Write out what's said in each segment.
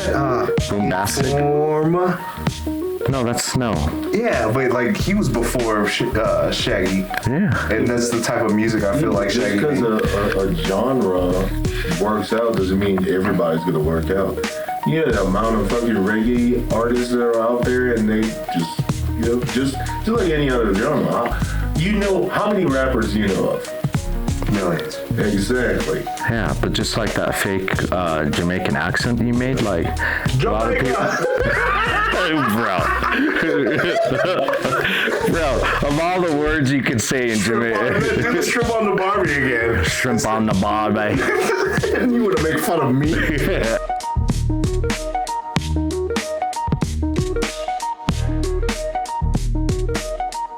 Boombastic. Form. No, that's Snow. Yeah, but like he was before Shaggy. Yeah. And that's the type of music I feel like Shaggy. Just because a genre works out doesn't mean everybody's gonna work out. Yeah, the amount of fucking reggae artists that are out there, and they just like any other genre. You know, how many rappers do you know of? Millions. Exactly. Yeah, but just like that fake Jamaican accent you made, like a lot of people. Bro, of all the words you could say in Jamaica. Do the shrimp on the Barbie again. Shrimp on the Barbie. And you would have made fun of me.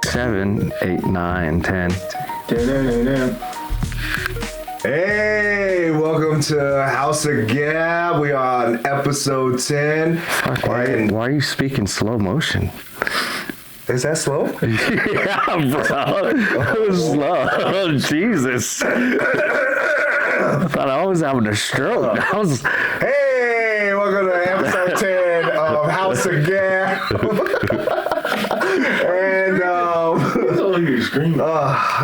Seven, 8, 9, 10. Hey, welcome to House of Gab. We are on episode 10. Fuck, why are you speaking slow motion? Is that slow? Yeah, bro. That was slow. Oh, Jesus. I thought I was having a stroke. Hey, welcome to episode 10 of House of Gab.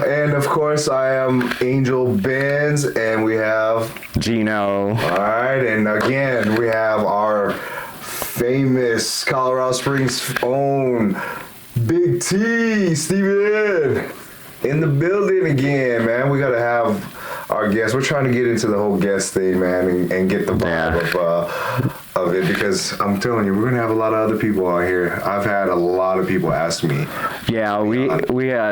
And of course, I am Angell Benz, and we have Geno. All right, and again, we have our famous Colorado Springs own Big T, Steven, in the building again, man. We gotta have our guests. We're trying to get into the whole guest thing, man, and get the vibe of it, because I'm telling you, we're gonna have a lot of other people out here. I've had a lot of people ask me. Yeah, we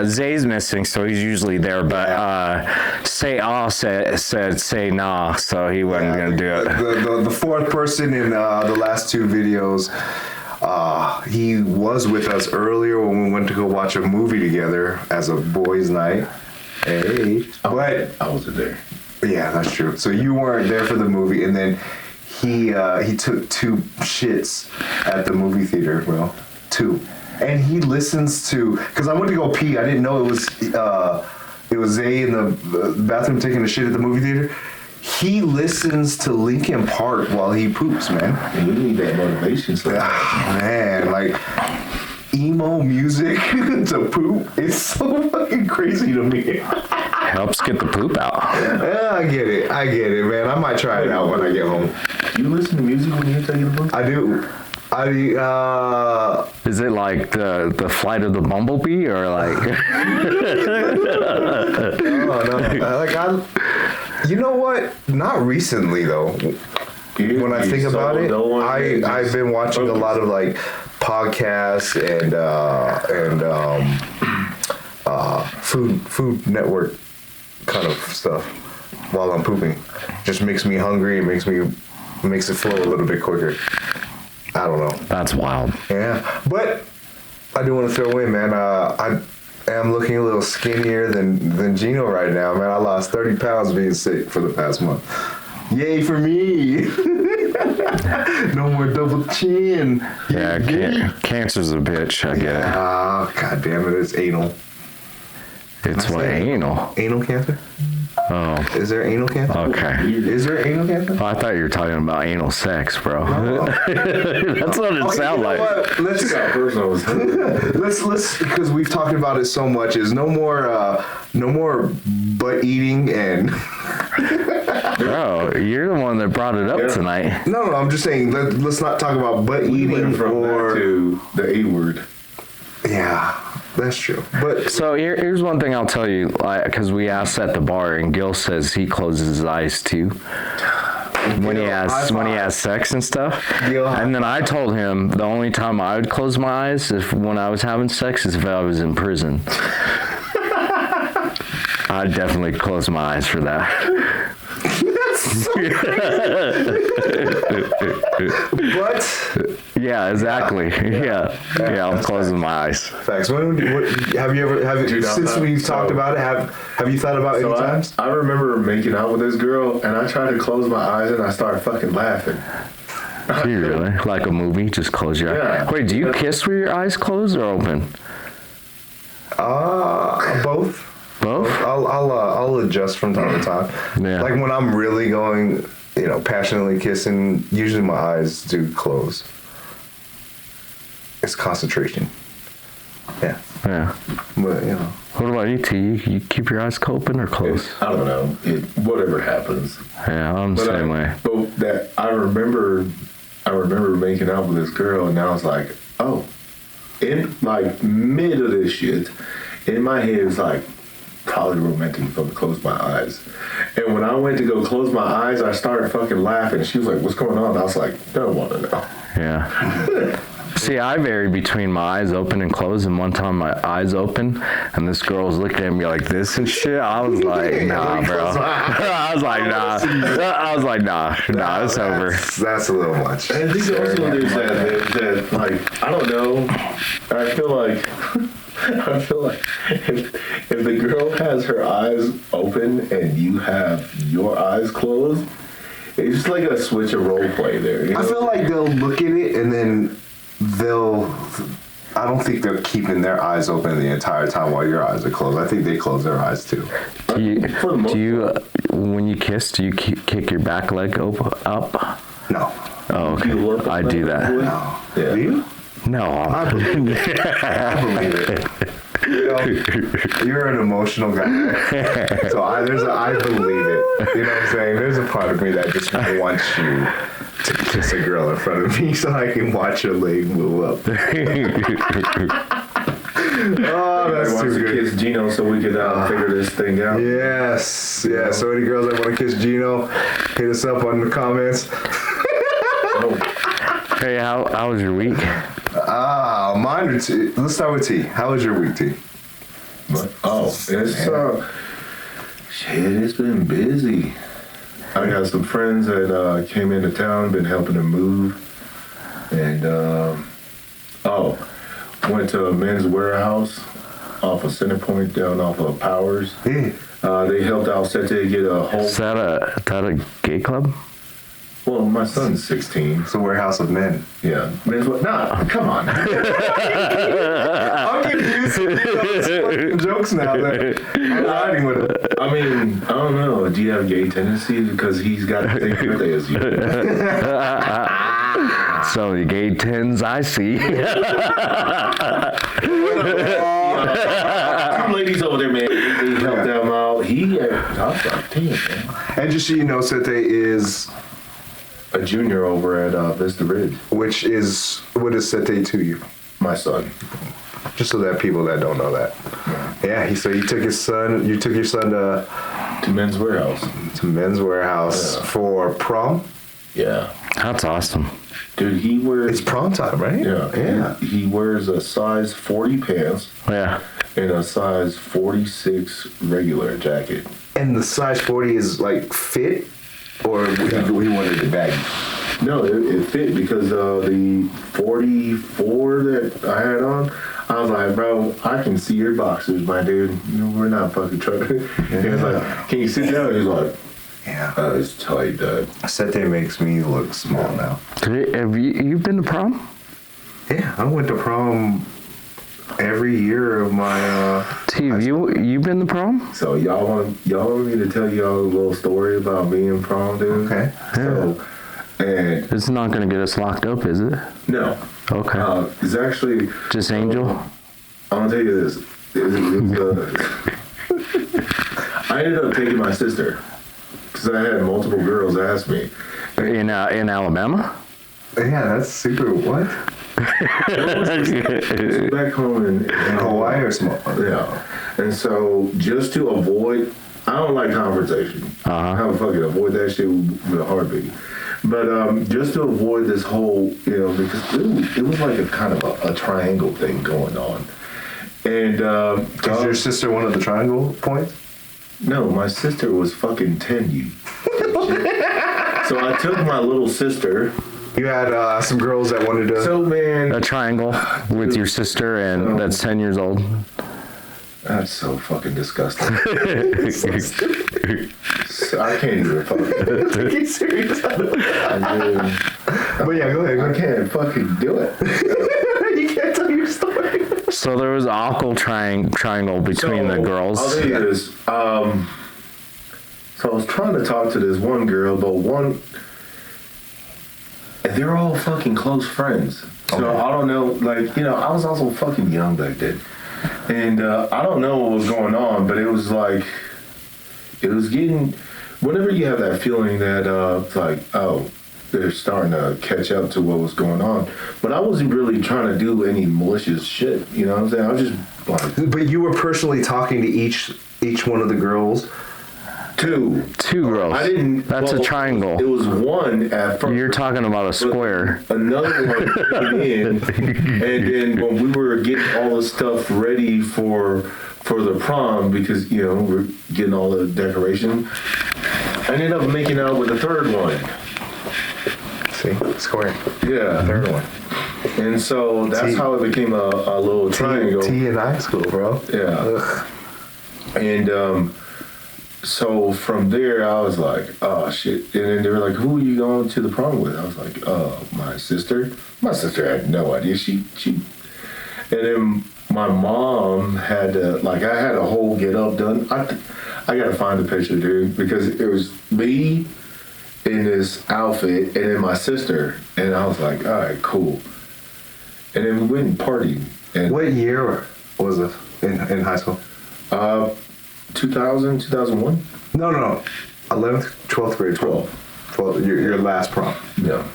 Zay's missing, so he's usually there, but said say nah, so he wasn't gonna do it. The fourth person in the last two videos, he was with us earlier when we went to go watch a movie together as a boys' night. Hey, but I wasn't there. Yeah, that's true. So you weren't there for the movie, and then he took 2 shits at the movie theater. Well, 2, and he listens to, because I went to go pee. I didn't know it was Zay in the bathroom taking a shit at the movie theater. He listens to Linkin Park while he poops, man. And you need that motivation. So man, like emo music to poop. It's so fucking crazy to me. Helps get the poop out. Yeah, I get it, man. I might try it out when I get home. You listen to music when you're taking a poop? I do. Is it like the flight of the bumblebee, or like? No. You know what? Not recently though. When I think about it, I've been watching a lot of like podcasts and Food Network kind of stuff while I'm pooping. Just makes me hungry. It makes it flow a little bit quicker. I don't know. That's wild. Yeah, but I do want to throw in, man. I am looking a little skinnier than Geno right now, man. I lost 30 pounds being sick for the past month. Yay for me! No more double chin. Yeah, cancer's a bitch. I get it. Ah, god damn it! It's anal. It's what, anal? Anal cancer? Oh. Is there anal cancer? Okay. Is there anal cancer? Oh, I thought you were talking about anal sex, bro. No. That's what it sounds like. What? Let's because we've talked about it so much. Is no more butt eating and. Bro, you're the one that brought it up tonight. No, I'm just saying. Let's not talk about butt eating from that to the A word. Yeah. That's true. But so here's one thing I'll tell you, because we asked at the bar, and Gil says he closes his eyes too when he has sex and stuff. And then I told him the only time I would close my eyes when I was having sex is if I was in prison. I'd definitely close my eyes for that. What? Yeah, exactly. Yeah, I'm closing my eyes. Facts. Since we've talked about it, have you thought about any times? I remember making out with this girl, and I tried to close my eyes, and I started fucking laughing. Do you really? Like a movie? Just close your eyes? Wait, do you kiss with your eyes closed or open? Both. Both? I'll adjust from time to time. Yeah. Like when I'm really going passionately kissing, usually my eyes do close. It's concentration. Yeah. Yeah. But, What about you, T? You keep your eyes open or closed? I don't know. Whatever happens. Yeah, I'm the same way. But that I remember making out with this girl, and I was like, oh, in like mid of this shit, in my head it's like probably romantic if I close my eyes. And when I went to go close my eyes, I started fucking laughing. She was like, "What's going on?" I was like, "I don't want to know." Yeah. See, I vary between my eyes open and closed, and one time my eyes open, and this girl was looking at me like this and shit. I was like, nah, bro. I was like, nah, it's over. That's a little much. I think also there's that like, I don't know. I feel like if the girl has her eyes open and you have your eyes closed, it's just like a switch of role play there. You know? I feel like they'll look at it and then I don't think they're keeping their eyes open the entire time while your eyes are closed. I think they close their eyes too. Do you when you kiss, do you kick your back leg up? No. Oh, okay. I do that. No. Yeah. Do you? No. I believe it. I believe it. You're an emotional guy. So I believe it. You know what I'm saying? There's a part of me that just wants you to kiss a girl in front of me so I can watch her leg move up. Oh, that's too good. Kiss Geno so we could figure this thing out. Yes. Yeah. So any girls that want to kiss Geno, hit us up on the comments. Hey, how was your week? Mine or T? Let's start with T. How was your week, T? It's been busy. I got some friends that came into town, been helping them move, and went to a men's warehouse off of Center Point down off of Powers. Yeah. They helped out Sete get a whole. Is that a gay club? Well, my son's 16. It's a warehouse of men. Yeah. Nah, come on. I'm confused with jokes now. I'm riding with it. I mean, I don't know. Do you have gay tendencies? Because he's got the same birthday as you. So the gay tens I see. Some ladies over there, man, they helped them out. I was like, damn, man. And just so you know, Sete is A junior over at Vista Ridge. what is Sete to you? My son. Just so that people that don't know that. Yeah, you took your son to Men's Warehouse. Men's Warehouse for prom? Yeah. That's awesome. Dude, he wears... It's prom time, right? Yeah. He wears a size 40 pants Yeah. and a size 46 regular jacket. And the size 40 is like fit? Or we wanted it baggy? No, it fit because the 44 that I had on, I was like, bro, I can see your boxers, my dude. We're not fucking trying. He was like, can you sit down? He was like, yeah. It's tight, Dad. Sete makes me look small now. Have you been to prom? Yeah, I went to prom every year of my Steve, you been to prom? So y'all want me to tell y'all a little story about me and prom, dude? Okay. So, and It's not gonna get us locked up, is it? no, Okay. it's actually Just Angel? I'm gonna tell you this. I ended up taking my sister because I had multiple girls ask me. In Alabama? Yeah, that's super. What? Back home in Hawaii or small? Yeah. And so just to avoid, I don't like confrontation. I would fucking avoid that shit with a heartbeat. But just to avoid this whole, because it was like a kind of a triangle thing going on. And Is your sister one of the triangle points? no, my sister was fucking 10, you. So I took my little sister. You had some girls that wanted to. So man, A triangle with your sister and that's 10 years old. that's so fucking disgusting. So I can't even fucking. Take it serious. I mean, But yeah, go ahead. I can't fucking do it. You can't tell your story. So there was an awkward triangle between the girls. I'll tell you this. So I was trying to talk to this one girl, and they're all fucking close friends. So I don't know, like, you know, I was also fucking young back then. And I don't know what was going on, but it was like, it was getting, whenever you have that feeling that, it's like, oh, they're starting to catch up to what was going on. But I wasn't really trying to do any malicious shit, you know what I'm saying? I was just like... But you were personally talking to each one of the girls? Two girls. I didn't... That's a triangle. It was one at first. You're talking about a square. Another one came in, and then when we were getting all the stuff ready for the prom, because, you know, we're getting all the decoration, I ended up making out with the third one. See? Square. Yeah. Third one. And so that's how it became a little triangle. T in high school, bro. Yeah. Ugh. And so from there, I was like, oh, shit. And then they were like, who are you going to the prom with? I was like, my sister. My sister had no idea. She. And then my mom had to, like, I had a whole get up done. I got to find the picture, dude, because it was me in this outfit and then my sister. And I was like, all right, cool. And then we went and partied. And what year was it in high school? 2000, 2001? No. 11th, 12th grade. 12. Your last prom. Yeah.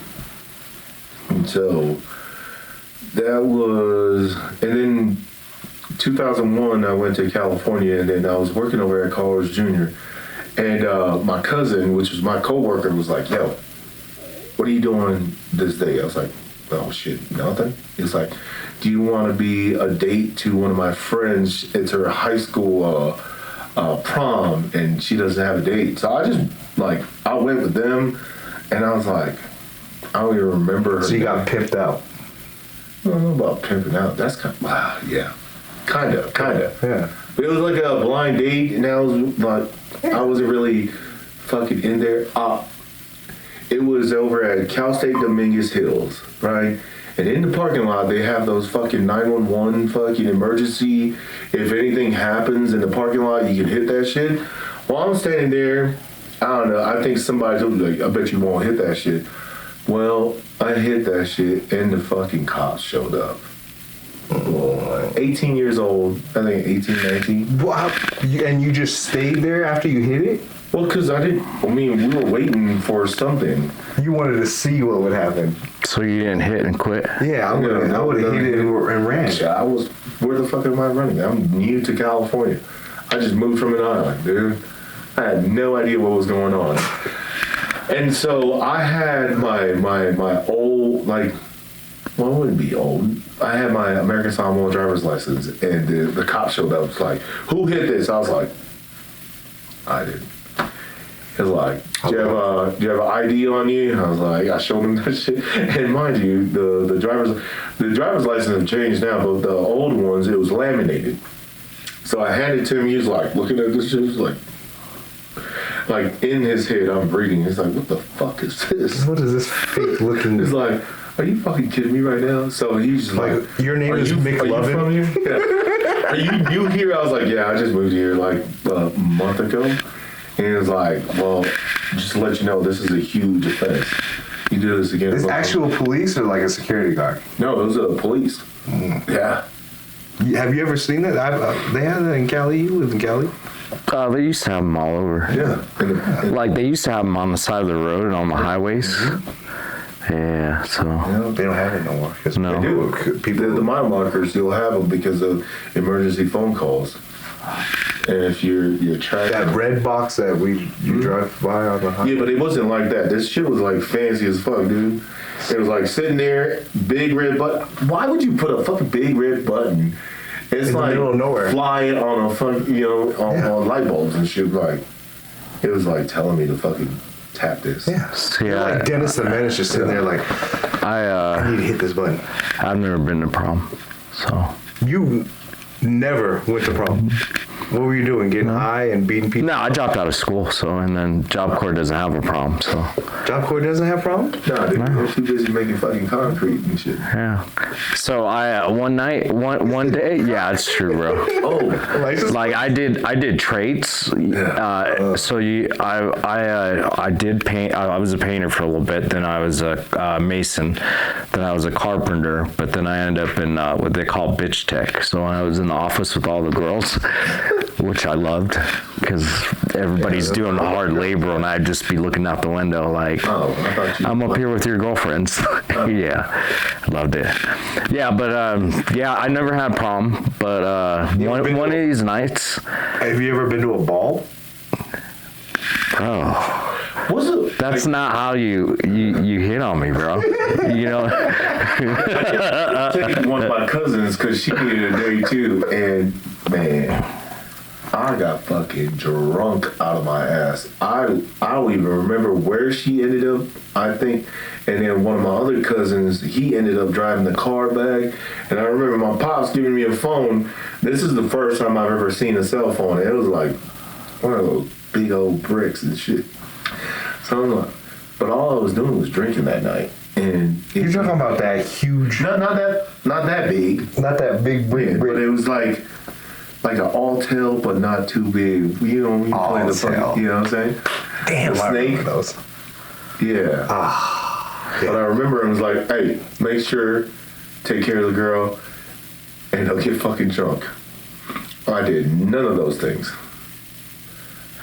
And so that was, and then 2001, I went to California, and then I was working over at College Junior. And my cousin, which was my coworker, was like, yo, what are you doing this day? I was like, oh shit, nothing. It's like, do you want to be a date to one of my friends? It's her high school prom, and she doesn't have a date. So I just, like, I went with them, and I was like, I don't even remember her. So you got pimped out. I don't know about pimping out. That's kind of, wow, yeah. Kind of. Yeah. But it was like a blind date, and I was like, I wasn't really fucking in there. It was over at Cal State Dominguez Hills, right? And in the parking lot, they have those fucking 911 fucking emergency. If anything happens in the parking lot, you can hit that shit. While I'm standing there, I don't know, I think somebody told me, like, I bet you won't hit that shit. Well, I hit that shit, and the fucking cops showed up. 18 years old, I think 18, 19. Wow. And you just stayed there after you hit it? Well, because we were waiting for something. You wanted to see what would happen. So you didn't hit and quit? Yeah, I would have hit it and ran. Yeah, where the fuck am I running? I'm new to California. I just moved from an island, dude. I had no idea what was going on. And so I had my old, like, well, it wouldn't be old. I had my American Samoa driver's license, and the cop showed up. It's like, who hit this? I was like, I did. He was like, do you have an ID on you? And I was like, I showed him that shit. And mind you, the driver's license have changed now, but the old ones, it was laminated. So I handed it to him. He was like, looking at this shit. He was like in his head, I'm reading. He's like, what the fuck is this? What is this fake looking? He's like, are you fucking kidding me right now? So he's like, your name is McLovin? Are you from here? Yeah. Are you new here? I was like, yeah, I just moved here like a month ago. And he was like, well, just to let you know, this is a huge offense. You do this again. Is actual police or like a security guard? No, it was a police. Yeah. Have you ever seen that? They had that in Cali. You live in Cali? They used to have them all over. Yeah. Like, they used to have them on the side of the road and on the highways. Yeah, so. No, they don't have it no more. No. They do. People, the mile markers still have them because of emergency phone calls. And if you're tracking that red box that you drive by on the highway. Yeah, but it wasn't like that. This shit was like fancy as fuck, dude. It was like sitting there, big red button. Why would you put a fucking big red button? It's in like the middle of nowhere. Flying on a fucking, on light bulbs and shit. Like, it was like telling me to fucking tap this. Yeah. See, like Dennis the Menace just sitting there like, I need to hit this button. I've never been to prom, so. You never went to prom. What were you doing? Getting high and beating people? No, I dropped out of school, and then Job Corps doesn't have a prom, so. Job Corps doesn't have problems? Nah, dude, they're too busy making fucking concrete and shit. Yeah. So I one day, yeah, it's true, bro. Oh, Like I did traits. So I did paint. I was a painter for a little bit. Then I was a mason. Then I was a carpenter. But then I ended up in what they call bitch tech. So I was in the office with all the girls, which I loved because everybody's doing the hard labor, and I'd just be looking out the window like, I'm up here with your girlfriends. Yeah, I loved it. Yeah, but I never had prom. But one of these nights. Have you ever been to a ball? Oh, what's it? that's not how you hit on me, bro. You know. I took one of my cousins because she needed a day too, and man, I got fucking drunk out of my ass. I don't even remember where she ended up, I think. And then one of my other cousins, he ended up driving the car back. And I remember my pops giving me a phone. This is the first time I've ever seen a cell phone. It was like one of those big old bricks and shit. So I'm like, but all I was doing was drinking that night. And You're talking about that huge... not that big. Not that big brick. But it was like an all-tail, but not too big. You know, when you play the fucking, you know what I'm saying? Damn, the I snake. remember those. Yeah. Yeah. But I remember it was like, hey, make sure, take care of the girl, and don't get fucking drunk. I did none of those things.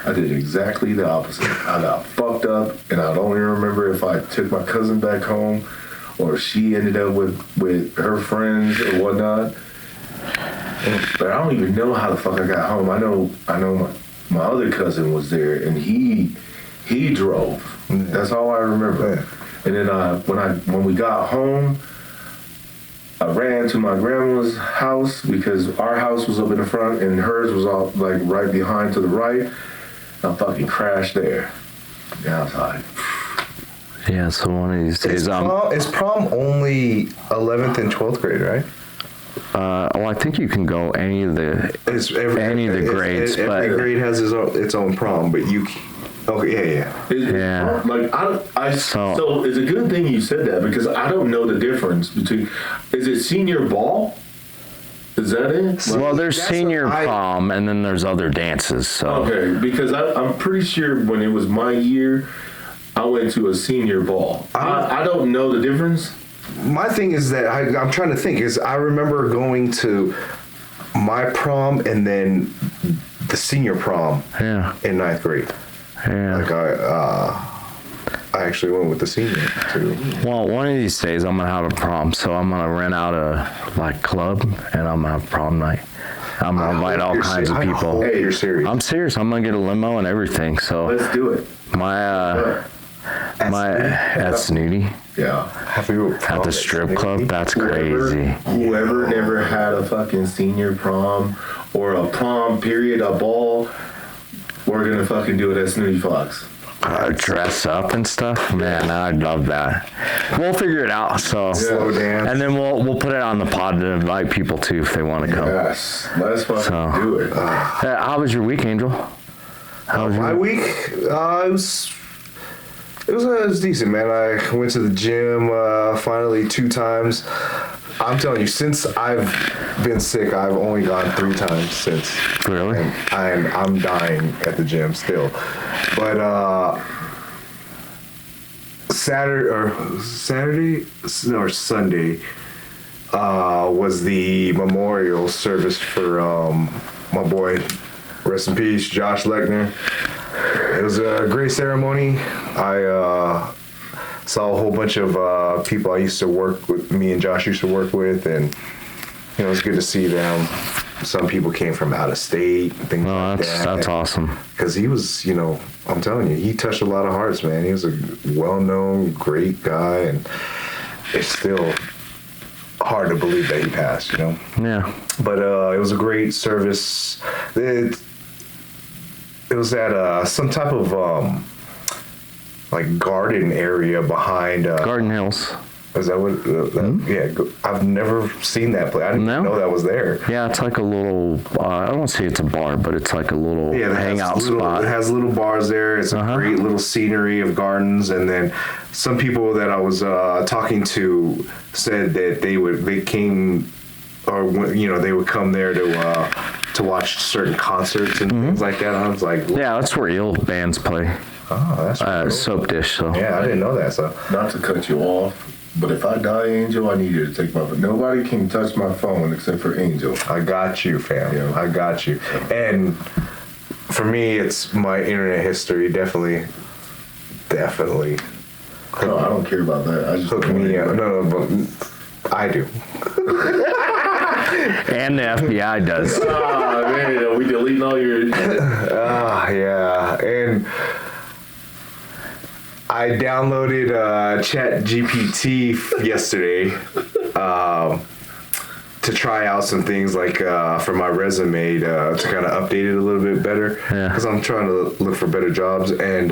I did exactly the opposite. I got fucked up, and I don't even remember if I took my cousin back home or she ended up with her friends or whatnot. But I don't even know how the fuck I got home. I know my other cousin was there, and he drove. That's all I remember. Yeah. And then when we got home, I ran to my grandma's house because our house was up in the front and hers was all like right behind to the right. I fucking crashed there. And I was like, Yeah. So one of these days, Is prom only 11th and 12th grade, right? well, I think you can go any of the grades, but every grade has its own prom, but you. Okay, Yeah. Like so it's a good thing you said that because I don't know the difference between. Is it senior ball? Is that it? well, there's senior prom, and then there's other dances. So Okay, because I'm pretty sure when it was my year, I went to a senior ball. I don't know the difference. My thing is that I'm trying to think. Is I remember going to my prom and then the senior prom. Yeah. In 9th grade. Yeah. Like I actually went with the senior too. Well, one of these days I'm gonna have a prom, so I'm gonna rent out a club, and I'm gonna have prom night. I'm gonna invite all kinds of people. Hey, you're serious? I'm serious. I'm gonna get a limo and everything. So Let's do it. at Snooty Yeah. at the strip club. That's crazy. Whoever never had a fucking senior prom or a prom period, a ball, we're gonna fucking do it at Snooty Fox. Dress up and stuff, man. I'd love that. We'll figure it out. So, Slow dance. and then we'll put it on the pod to invite people too if they want to come. Yes, let's fucking do it. How was your week, Angel? How was My week, it was decent, man. I went to the gym finally 2 times. I'm telling you, since I've been sick, I've only gone 3 times since. Really? And I'm dying at the gym still. But Saturday or Sunday was the memorial service for my boy, rest in peace, Josh Lechner. It was a great ceremony. I saw a whole bunch of people I used to work with, me and Josh used to work with, and it was good to see them. Some people came from out of state, things like that. That's awesome. Because he was, I'm telling you, he touched a lot of hearts, man. He was a well-known, great guy, and it's still hard to believe that he passed, Yeah. But it was a great service. It was at some type of like garden area behind Garden Hills. Is that what? Yeah, I've never seen that place. I didn't even know that was there. Yeah, it's like a little. I don't say it's a bar, but it's like a little hangout spot. It has little bars there. It's a great little scenery of gardens, and then some people that I was talking to said that they came, or they would come there to watch certain concerts and things like that. I was like, yeah, that's where ill bands play. Oh, that's cool. Soap Dish. So yeah, I didn't know that. So not to cut you off. But if I die, Angel, I need you to take my phone. Nobody can touch my phone except for Angel. I got you, fam. Yeah. I got you. And for me, it's my internet history. Definitely. No, I don't care about that. I just hook me up. No, but I do. And the FBI does. Man, we deleting all your. Yeah, and. I downloaded ChatGPT yesterday to try out some things like for my resume to kind of update it a little bit better because I'm trying to look for better jobs. And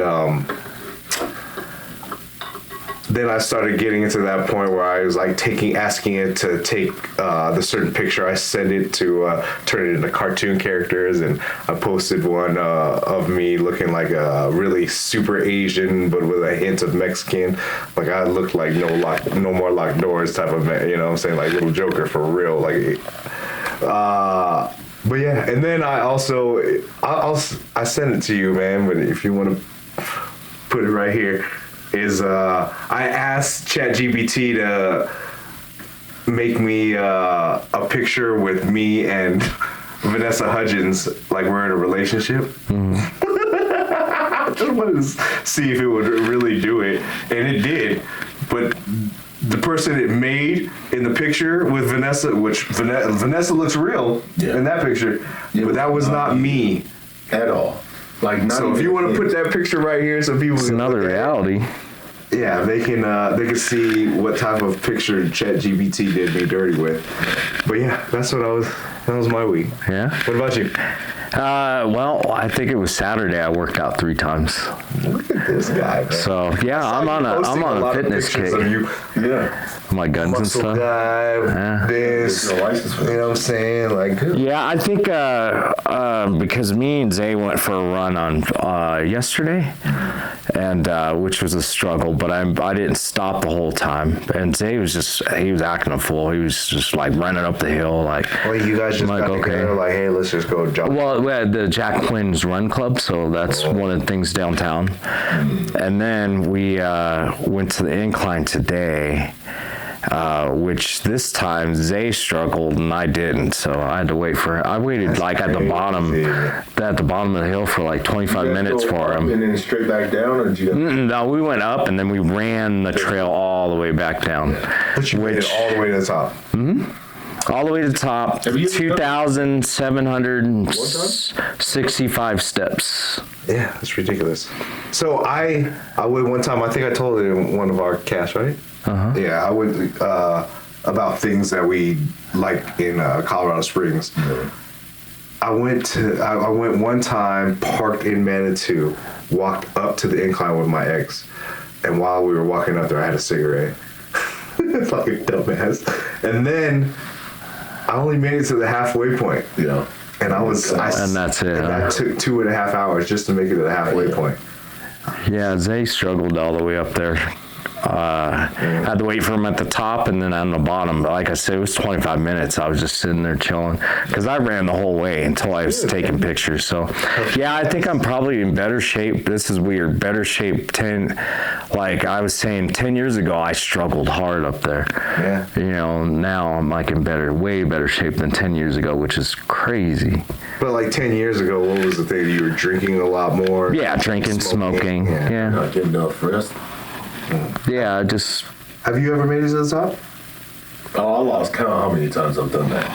then I started getting into that point where I was like asking it to take the certain picture. I sent it to turn it into cartoon characters, and I posted one of me looking like a really super Asian, but with a hint of Mexican. Like I looked like no more locked doors type of man. You know what I'm saying? Like little Joker for real. Like, but yeah. And then I also I sent it to you, man. But if you want to put it right here. I asked ChatGPT to make me a picture with me and Vanessa Hudgens, like we're in a relationship. I just wanted to see if it would really do it, and it did. But the person it made in the picture with Vanessa, which Vanessa looks real in that picture, but that was not me at all. Like, not so if you want to put that picture right here, so people it's can another reality. Yeah, they can see what type of picture ChatGPT did me dirty with. But yeah, that was my week. Yeah. What about you? Well, I think it was Saturday. I worked out 3 times. Look at this guy, man. So yeah, I'm on a fitness kick. Yeah. My guns and stuff. Guy, this, you know what I'm saying? Like, yeah, I think because me and Zay went for a run on yesterday, and which was a struggle, but I didn't stop the whole time. And Zay was he was acting a fool. He was just like running up the hill, like. Well, you guys just got together, like, hey, let's just go jump. Well, we had the Jack Quinn's Run Club, so that's one of the things downtown. And then we went to the incline today. Which this time Zay struggled and I didn't, so I had to wait for him. I waited at the bottom of the hill for like 25 minutes for him. And then straight back down, or did you? No, we went up and then we ran the trail all the way back down. But you made it all the way to the top. All the way to the top. 2,765 steps. Yeah, that's ridiculous. So I went one time. I think I told it in one of our casts, right? Yeah, I went about things that we like in Colorado Springs. I went one time, parked in Manitou, walked up to the incline with my ex, and while we were walking up there, I had a cigarette. It's like a dumbass. And then I only made it to the halfway point. Yeah. And and that's it. And that took 2.5 hours just to make it to the halfway point. Yeah, Zay struggled all the way up there. Had to wait for him at the top and then on the bottom. But like I said, it was 25 minutes. I was just sitting there chilling because I ran the whole way until I was taking pictures. So, yeah, I think I'm probably in better shape. This is weird. Better shape 10. Like I was saying, 10 years ago, I struggled hard up there. Yeah. You know, now I'm like in way better shape than 10 years ago, which is crazy. But like 10 years ago, what was the thing? You were drinking a lot more. Yeah, drinking, smoking. Yeah. Not getting enough rest. Yeah, just. Have you ever made it to the top? Oh, I lost count how many times I've done that.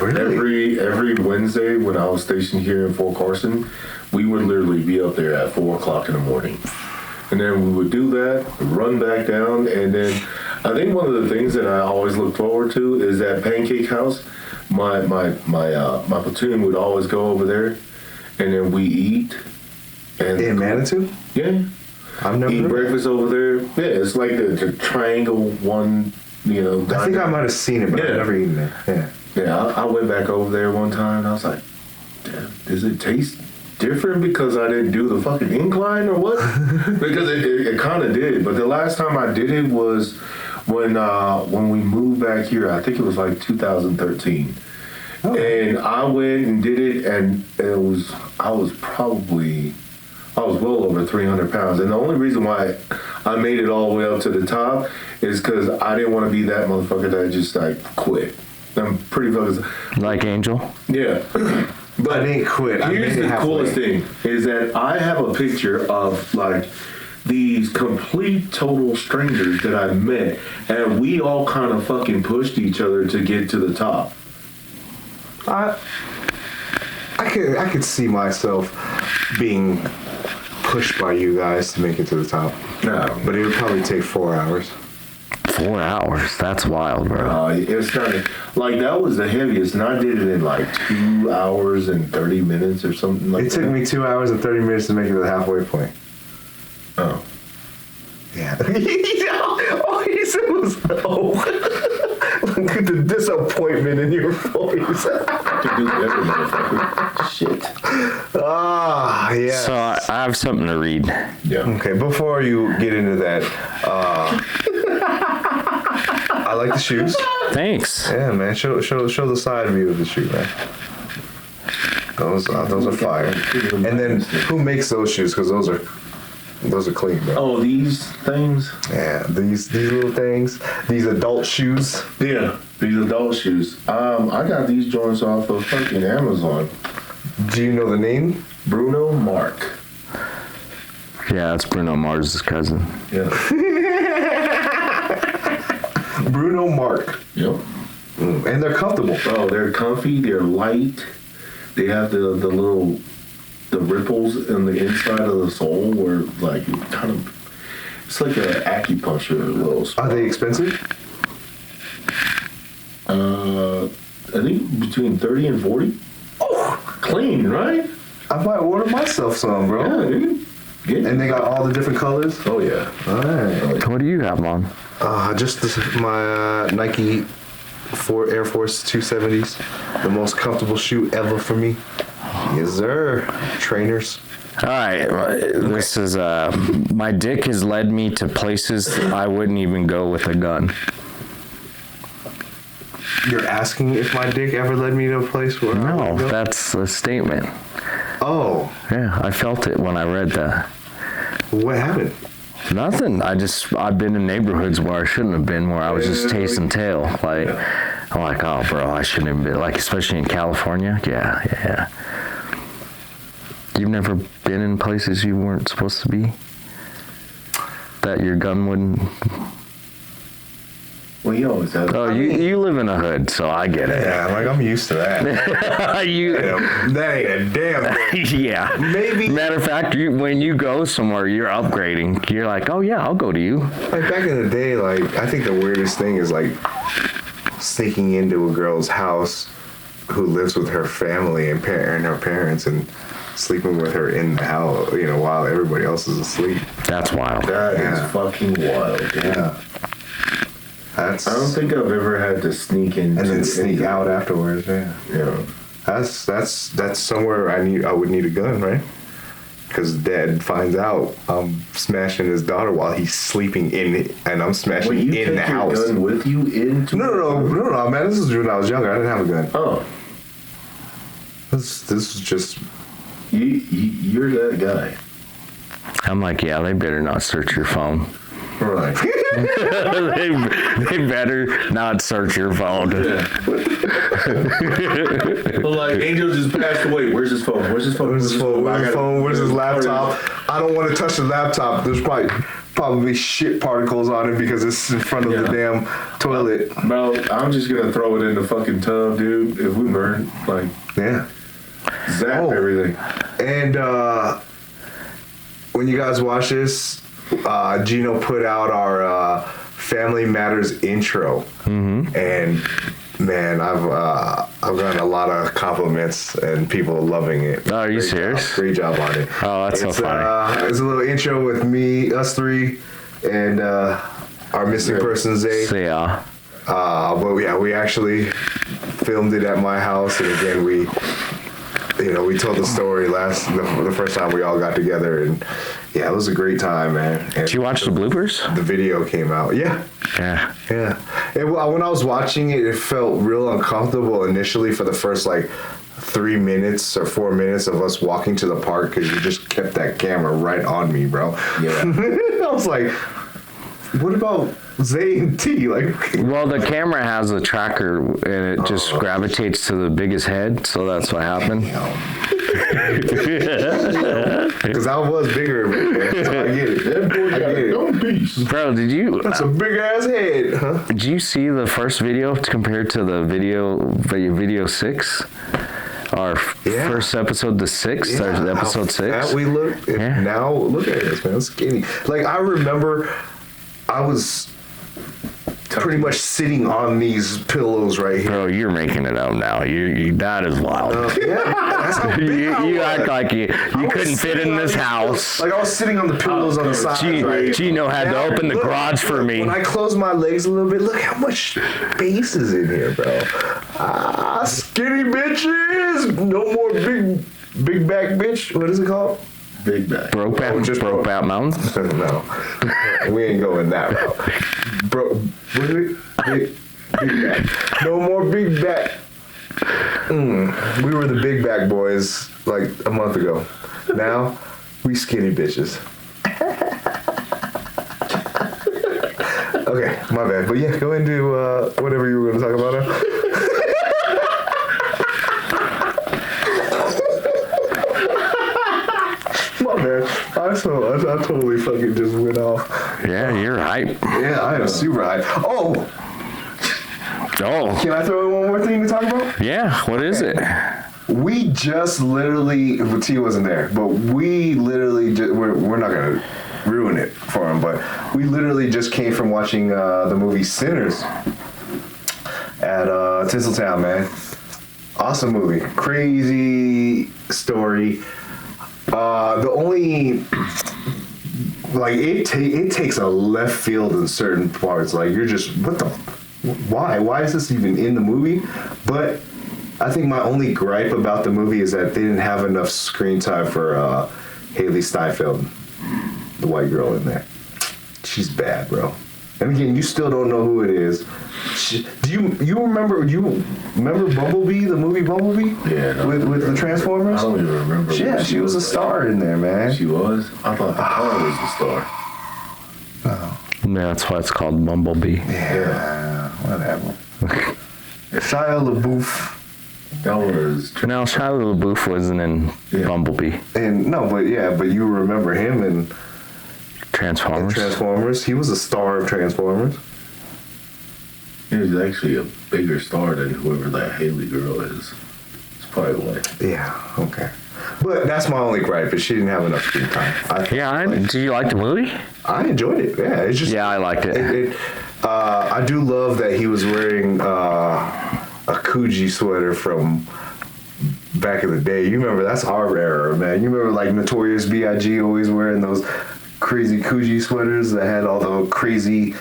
Really? Every Wednesday when I was stationed here in Fort Carson, we would literally be up there at 4:00 in the morning, and then we would do that, run back down, and then I think one of the things that I always look forward to is that Pancake House. My platoon would always go over there, and then we eat. And in Manitou? Yeah. I've never eat heard breakfast over there. Yeah, it's like the triangle one, I think I might have seen it, but I've never eaten it. Yeah. Yeah, I went back over there one time and I was like, damn, does it taste different because I didn't do the fucking incline or what? Because it kind of did. But the last time I did it was when we moved back here. I think it was like 2013. Oh. And I went and did it, and I was well over 300 pounds. And the only reason why I made it all the way up to the top is because I didn't want to be that motherfucker that just like quit. I'm pretty focused. Like Angel? Yeah. But I didn't quit. Here's the coolest thing is that I have a picture of like these complete total strangers that I met, and we all kind of fucking pushed each other to get to the top. I could see myself being pushed by you guys to make it to the top. No, but it would probably take 4 hours. 4 hours? That's wild, bro. It's kind of like that was the heaviest, and I did it in like 2 hours and 30 minutes or something like that. It took me 2 hours and 30 minutes to make it to the halfway point. Oh. Yeah. All he said was, look at the disappointment in your voice. I can do better, motherfucker. Shit. Yeah. So I have something to read. Yeah. Okay, before you get into that, I like the shoes. Thanks. Yeah, man. Show the side view of the shoe, man. Those are fire. And then who makes those shoes? Because those are clean, bro. Oh, these things? Yeah, these little things. These adult shoes. Yeah, these adult shoes. I got these joints off of fucking Amazon. Do you know the name? Bruno Mark. Yeah, that's Bruno Mars' cousin. Yeah. Bruno Mark. Yep. And they're comfortable. Oh, they're comfy. They're light. They have the little ripples in the inside of the sole where like it kind of it's like an acupuncture little spot. Are they expensive? I think between 30 and 40. Oh, clean, right? I might order myself some, bro. Yeah, dude. Get And they got all the different colors. Oh yeah. All right. What do you have on? Just my Nike Air Force 270s. The most comfortable shoe ever for me. Yes, sir. Trainers. All right, this is my dick has led me to places I wouldn't even go with a gun. You're asking if my dick ever led me to a place where I No, would go? that's a statement. Oh, Yeah, I felt it when I read that. what happened? Nothing. I've been in neighborhoods where I shouldn't have been, where I was just tasting tail. Like, I'm like, oh, bro, I shouldn't have been. Like, especially in California. Yeah. You've never been in places you weren't supposed to be? That your gun wouldn't... Well, you always have. Oh, you live in a hood, so I get it. Yeah, like I'm used to that. That That ain't a damn thing. Yeah. Maybe. Matter of fact, when you go somewhere, you're upgrading. You're like, oh, yeah, I'll go to you. Like back in the day, like I think the weirdest thing is like sneaking into a girl's house who lives with her family and her parents and sleeping with her in the house, while everybody else is asleep. That's wild. That is fucking wild. Dude. Yeah. I don't think I've ever had to sneak in and then sneak out afterwards. Yeah. Yeah. That's somewhere I would need a gun, right? Because Dad finds out I'm smashing his daughter while he's sleeping in it, and I'm smashing in the house. Gun with you into? No, man. This was when I was younger. I didn't have a gun. Oh. This was just. You're that guy. I'm like, yeah, they better not search your phone. Right. they better not search your phone. Yeah. Well, like Angel just passed away. Where's his phone? Where's his laptop? I don't want to touch the laptop. There's probably shit particles on it because it's in front of the damn toilet. Bro, I'm just gonna throw it in the fucking tub, dude. If we burn, like, zap everything. And when you guys watch this, Geno put out our Family Matters intro, and Man, I've gotten a lot of compliments and people loving it. Oh, are you serious? Great job on it. Oh, that's so funny. It's a little intro with us three, and our missing person Zay. So, yeah. But yeah, we actually filmed it at my house, and again we told the story the first time we all got together, and yeah, it was a great time, man. And did you watch the bloopers? The video came out. Yeah. Yeah. Yeah. When I was watching it, it felt real uncomfortable initially for the first like 3 minutes or 4 minutes of us walking to the park because you just kept that camera right on me, bro. Yeah. I was like, what about Zay and T? Like, well, the camera has a tracker and it just gravitates to the biggest head, so that's what happened. Because I was bigger, man. So I get it. That boy got a dumb piece. Bro, did you? That's a big ass head, huh? Did you see the first video compared to the video 6? Our first episode, the 6th, or episode 6. That we look. Yeah. Now look at this, man. Skinny. Like I remember, I was pretty much sitting on these pillows right here. Bro, you're making it up now. You that is wild. Yeah, that's how big you act like you couldn't fit in this house. Like I was sitting on the pillows on the side. Geno had to open the garage for me. When I closed my legs a little bit, look how much space is in here, bro. Skinny bitches. No more big back bitch. What is it called? Big back. Broke Bat Mountain? No. We ain't going that route. Bro, what is it? Big back. No more big back. We were the big back boys like a month ago. Now, we skinny bitches. Okay, my bad. But yeah, go into whatever you were going to talk about now. My bad. I totally fucking just went off. Yeah, you're hype. Yeah, I am super hype. Oh! Can I throw in one more thing to talk about? Yeah, what is it? We just literally, T wasn't there, but we literally, we're not going to ruin it for him, but we literally just came from watching the movie Sinners at Tinseltown, man. Awesome movie. Crazy story. The only, like, it takes a left field in certain parts. Like, you're just, why is this even in the movie? But I think my only gripe about the movie is that they didn't have enough screen time for Haley Steinfeld, the white girl in there. She's bad, bro. And again, you still don't know who it is. Do you remember Bumblebee, the movie Bumblebee? Yeah. No, with the Transformers? I don't even remember. Yeah, she was a star in there, man. She was? I thought the car was the star. Yeah, that's why it's called Bumblebee. Yeah, whatever. Shia LaBeouf. That was... No, Shia LaBeouf wasn't in Bumblebee. And no, but you remember him in Transformers. He was a star of Transformers. He was actually a bigger star than whoever that Haley girl is. It's probably why. Yeah, okay. But that's my only gripe, is she didn't have enough screen time. Did you like the movie? I enjoyed it. Yeah, it's just. Yeah, I liked it. I do love that he was wearing a Coogee sweater from back in the day. You remember, that's our era, man. You remember like Notorious B.I.G. always wearing those crazy Coogee sweaters that had all the crazy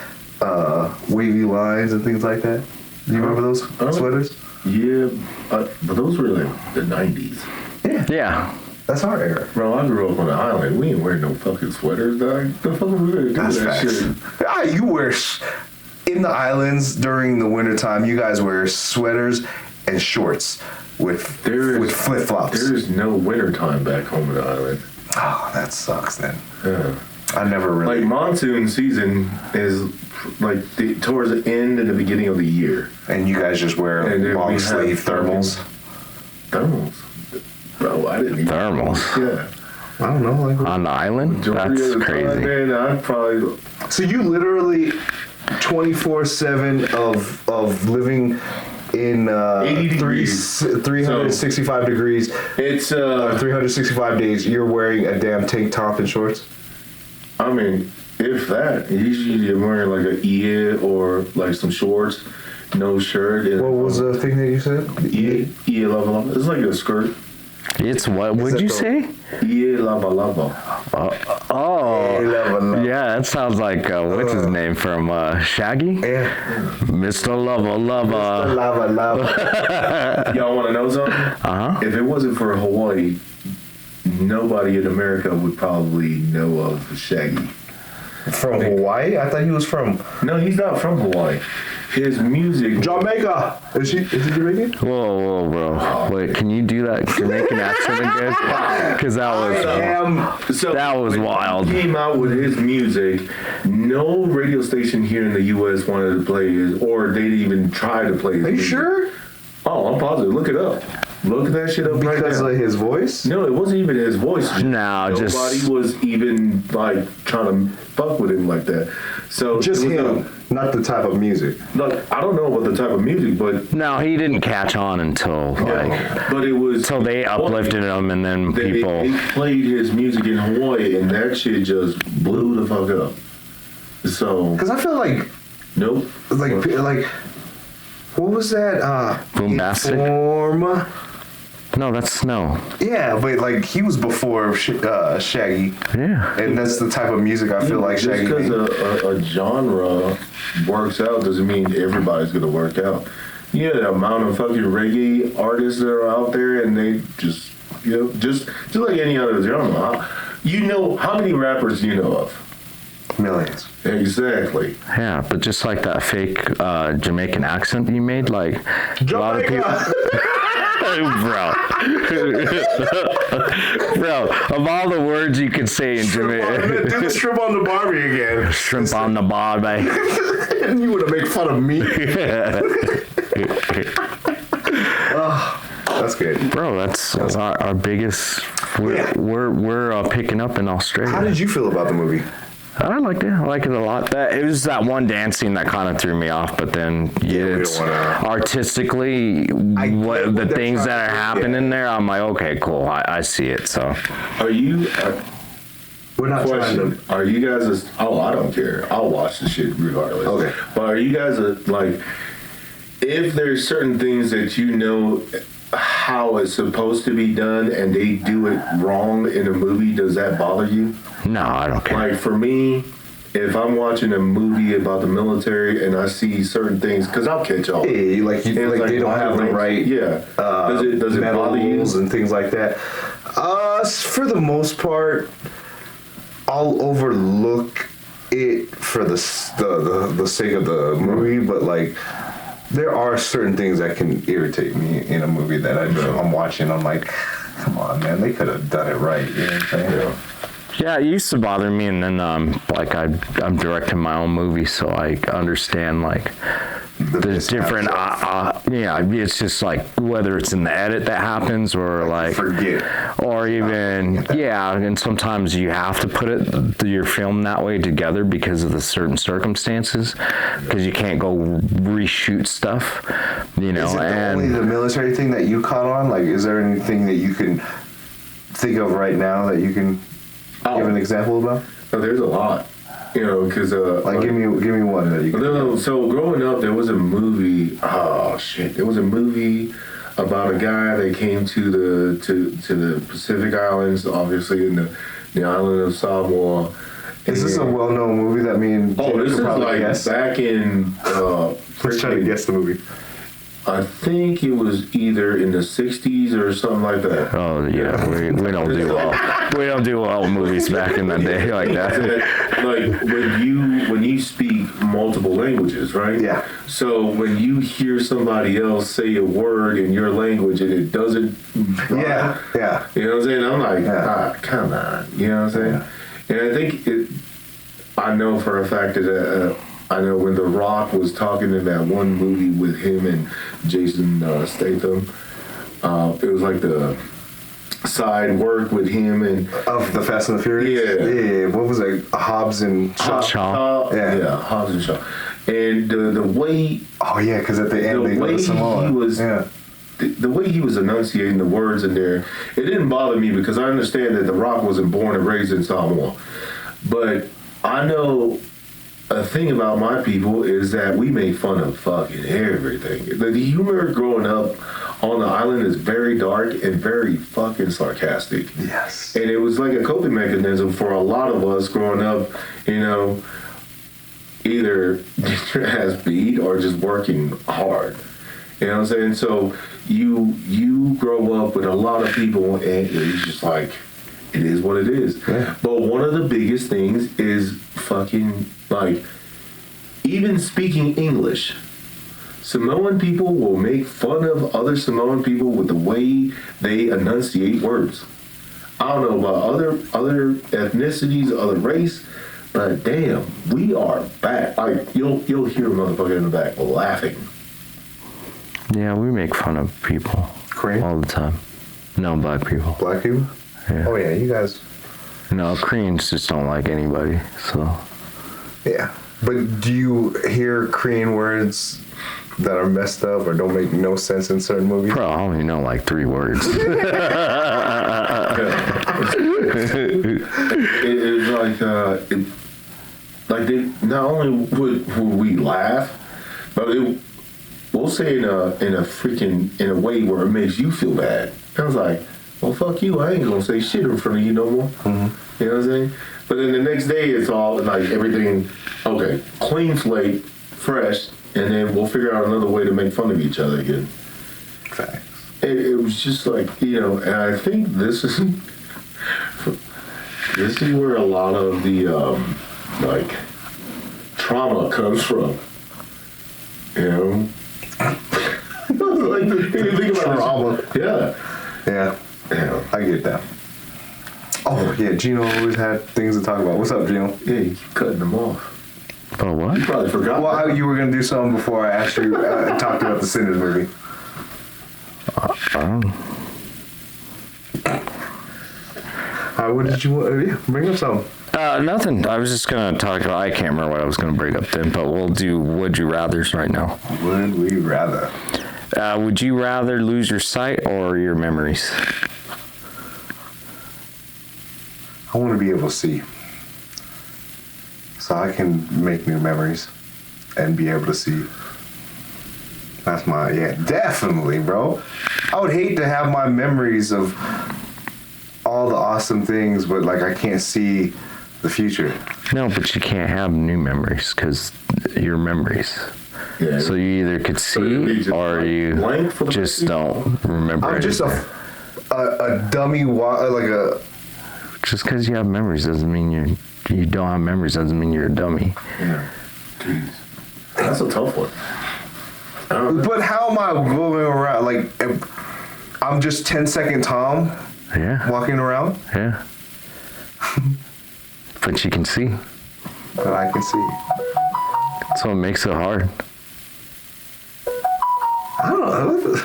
wavy lines and things like that. Do you remember those sweaters? Yeah, but those were like the 90s. Yeah. That's our era. Bro, I grew up on the island. We ain't wearing no fucking sweaters, dog. The fuck are we gonna do That's that facts. shit? You wear in the islands during the wintertime, you guys wear sweaters and shorts with flip flops. There is no wintertime back home in the island. Oh, that sucks then. Yeah. I never really. Like monsoon season is like towards the end and the beginning of the year. And you guys just wear long sleeve thermals. Thermals. Bro, I didn't even. Thermals. Yeah. I don't know. Like on the island? That's crazy. Time, man, I'd probably. So you literally 24/7 of living in 365 degrees. It's 365 days. You're wearing a damn tank top and shorts. I mean, If that, he's usually wearing like a EA or like some shorts, no shirt. And, What was the thing that you said? EA lava lava. It's like a skirt. It's what would you say? EA lava lava. Yeah, that sounds like what's his name from Shaggy? Yeah. Mr. Lava Lava. Lava lava. Y'all want to know something? If it wasn't for Hawaii, nobody in America would probably know of Shaggy. From Hawaii? I thought he was from No, he's not from Hawaii. His music. Jamaica. Is he Jamaican? Whoa, bro. Wait, can you do that Jamaican accent again? Because that was wild. He came out with his music. No radio station here in the U.S. wanted to play his, or they didn't even try to play his Are you music. sure? Oh, I'm positive. Look it up. Look that shit up right now. Because of his voice? No, it wasn't even his voice. Nobody was even like trying to fuck with him like that. So just him, not the type of music. Like, I don't know about the type of music, but no, he didn't catch on until but it was until they uplifted him, and then people they played his music in Hawaii, and that shit just blew the fuck up. So because I feel like like what was that? Boombastic? Inform. No, that's Snow. Yeah, but like he was before Shaggy. Yeah. And that's the type of music I feel like Shaggy just made. because a genre works out doesn't mean everybody's gonna work out. Yeah, the amount of fucking reggae artists that are out there, and they just just like any other genre. You know, how many rappers do you know of? Millions. Exactly. Yeah, but just like that fake Jamaican accent you made, like a lot of people. Bro, of all the words you could say in Jamaica. Do the shrimp on the Barbie again. Shrimp on the Barbie. And you would have made fun of me. That's good. Bro, that's our biggest. We're picking up in Australia. How did you feel about the movie? I liked it. I like it a lot. It was that one dance scene that kind of threw me off, but then it's artistically the things that are happening there. I'm like, okay, cool. I see it. So, are you? We're not trying to. Are you guys? I don't care. I'll watch the shit regardless. Okay. But are you guys like? If there's certain things that you know how it's supposed to be done and they do it wrong in a movie, does that bother you? No, I don't care. Like for me, if I'm watching a movie about the military and I see certain things, because I'll catch on. Yeah, like they don't have the right does it bother you? And things like that. For the most part, I'll overlook it for the sake of the movie, but like there are certain things that can irritate me in a movie that I'm watching. I'm like, come on, man, they could have done it right. You know what I'm saying? Yeah, it used to bother me, and then like I'm directing my own movie, so I understand like there's different. It's just like whether it's in the edit that happens or like forget, or even and sometimes you have to put your film that way together because of the certain circumstances, because you can't go reshoot stuff, you know. Is it and only the military thing that you caught on? Like, is there anything that you can think of right now that you can give an example about? Oh, there's a lot, you know, because give me one that you can. No, so growing up, there was a movie. Oh shit, there was a movie about a guy that came to the Pacific Islands, obviously in the island of Samoa. Is this a well-known movie that me and Geno this is like guess? back in. Let's try to guess the movie. I think it was either in the 60s or something like that. Oh yeah, we don't do well. We don't do well movies back in the day like that. Like when you speak multiple languages, right? Yeah. So when you hear somebody else say a word in your language and it doesn't, Yeah. You know what I'm saying? I'm like, come on, you know what I'm saying? And I think I know for a fact that. I know when The Rock was talking in that one movie with him and Jason Statham, it was like the side work with him and of the Fast and the Furious. Yeah. What was it? Hobbs and Shaw. Yeah, Hobbs and Shaw. And the way. Oh yeah, because at the end they go to Samoa. The way he was enunciating the words in there, it didn't bother me because I understand that The Rock wasn't born and raised in Samoa, but I know a thing about my people is that we make fun of fucking everything. The humor growing up on the island is very dark and very fucking sarcastic. Yes. And it was like a coping mechanism for a lot of us growing up, you know, either get your ass beat or just working hard. You know what I'm saying? So you grow up with a lot of people and it's just like, it is what it is. Yeah. But one of the biggest things is fucking, like, even speaking English. Samoan people will make fun of other Samoan people with the way they enunciate words. I don't know about other ethnicities, other race, but damn, we are back. Like, you'll hear a motherfucker in the back laughing. Yeah, we make fun of people Korean? all the time. No, black people. Black people? Yeah. Oh, yeah, you guys. No, Koreans just don't like anybody, so. Yeah. But do you hear Korean words that are messed up or don't make no sense in certain movies? Bro, I only know like 3 words. It's like they not only would we laugh, but we'll say in a way where it makes you feel bad. I was like, well, fuck you, I ain't gonna say shit in front of you no more. Mm-hmm. You know what I'm saying? But then the next day it's all like everything, okay, clean slate, fresh, and then we'll figure out another way to make fun of each other again. Facts. It was just like, you know, and I think this is where a lot of the like trauma comes from. You know, like think about Trauma. Yeah. Yeah. Yeah. I get that. Oh, yeah, Geno always had things to talk about. What's up, Geno? Yeah, you keep cutting them off. But what? You probably forgot. Well, you were going to do something before I asked you, talked about the Sinners movie. What did you want? Yeah, bring up something. Nothing. I was just gonna talk about. I can't remember what I was gonna bring up then, but we'll do would you rather's right now. Would we rather? Would you rather lose your sight or your memories? I want to be able to see, so I can make new memories and be able to see. That's definitely, bro. I would hate to have my memories of all the awesome things, but like I can't see the future. No, but you can't have new memories because your memories. Yeah. So you either could see or you just don't remember. I'm just a dummy, like a. Just because you have memories doesn't mean you don't have memories. Doesn't mean you're a dummy. Yeah. Jeez. That's a tough one. But how am I going around? Like, I'm just 10-second Tom. Yeah. Walking around. Yeah. But you can see. But I can see. That's what makes it hard. I don't know.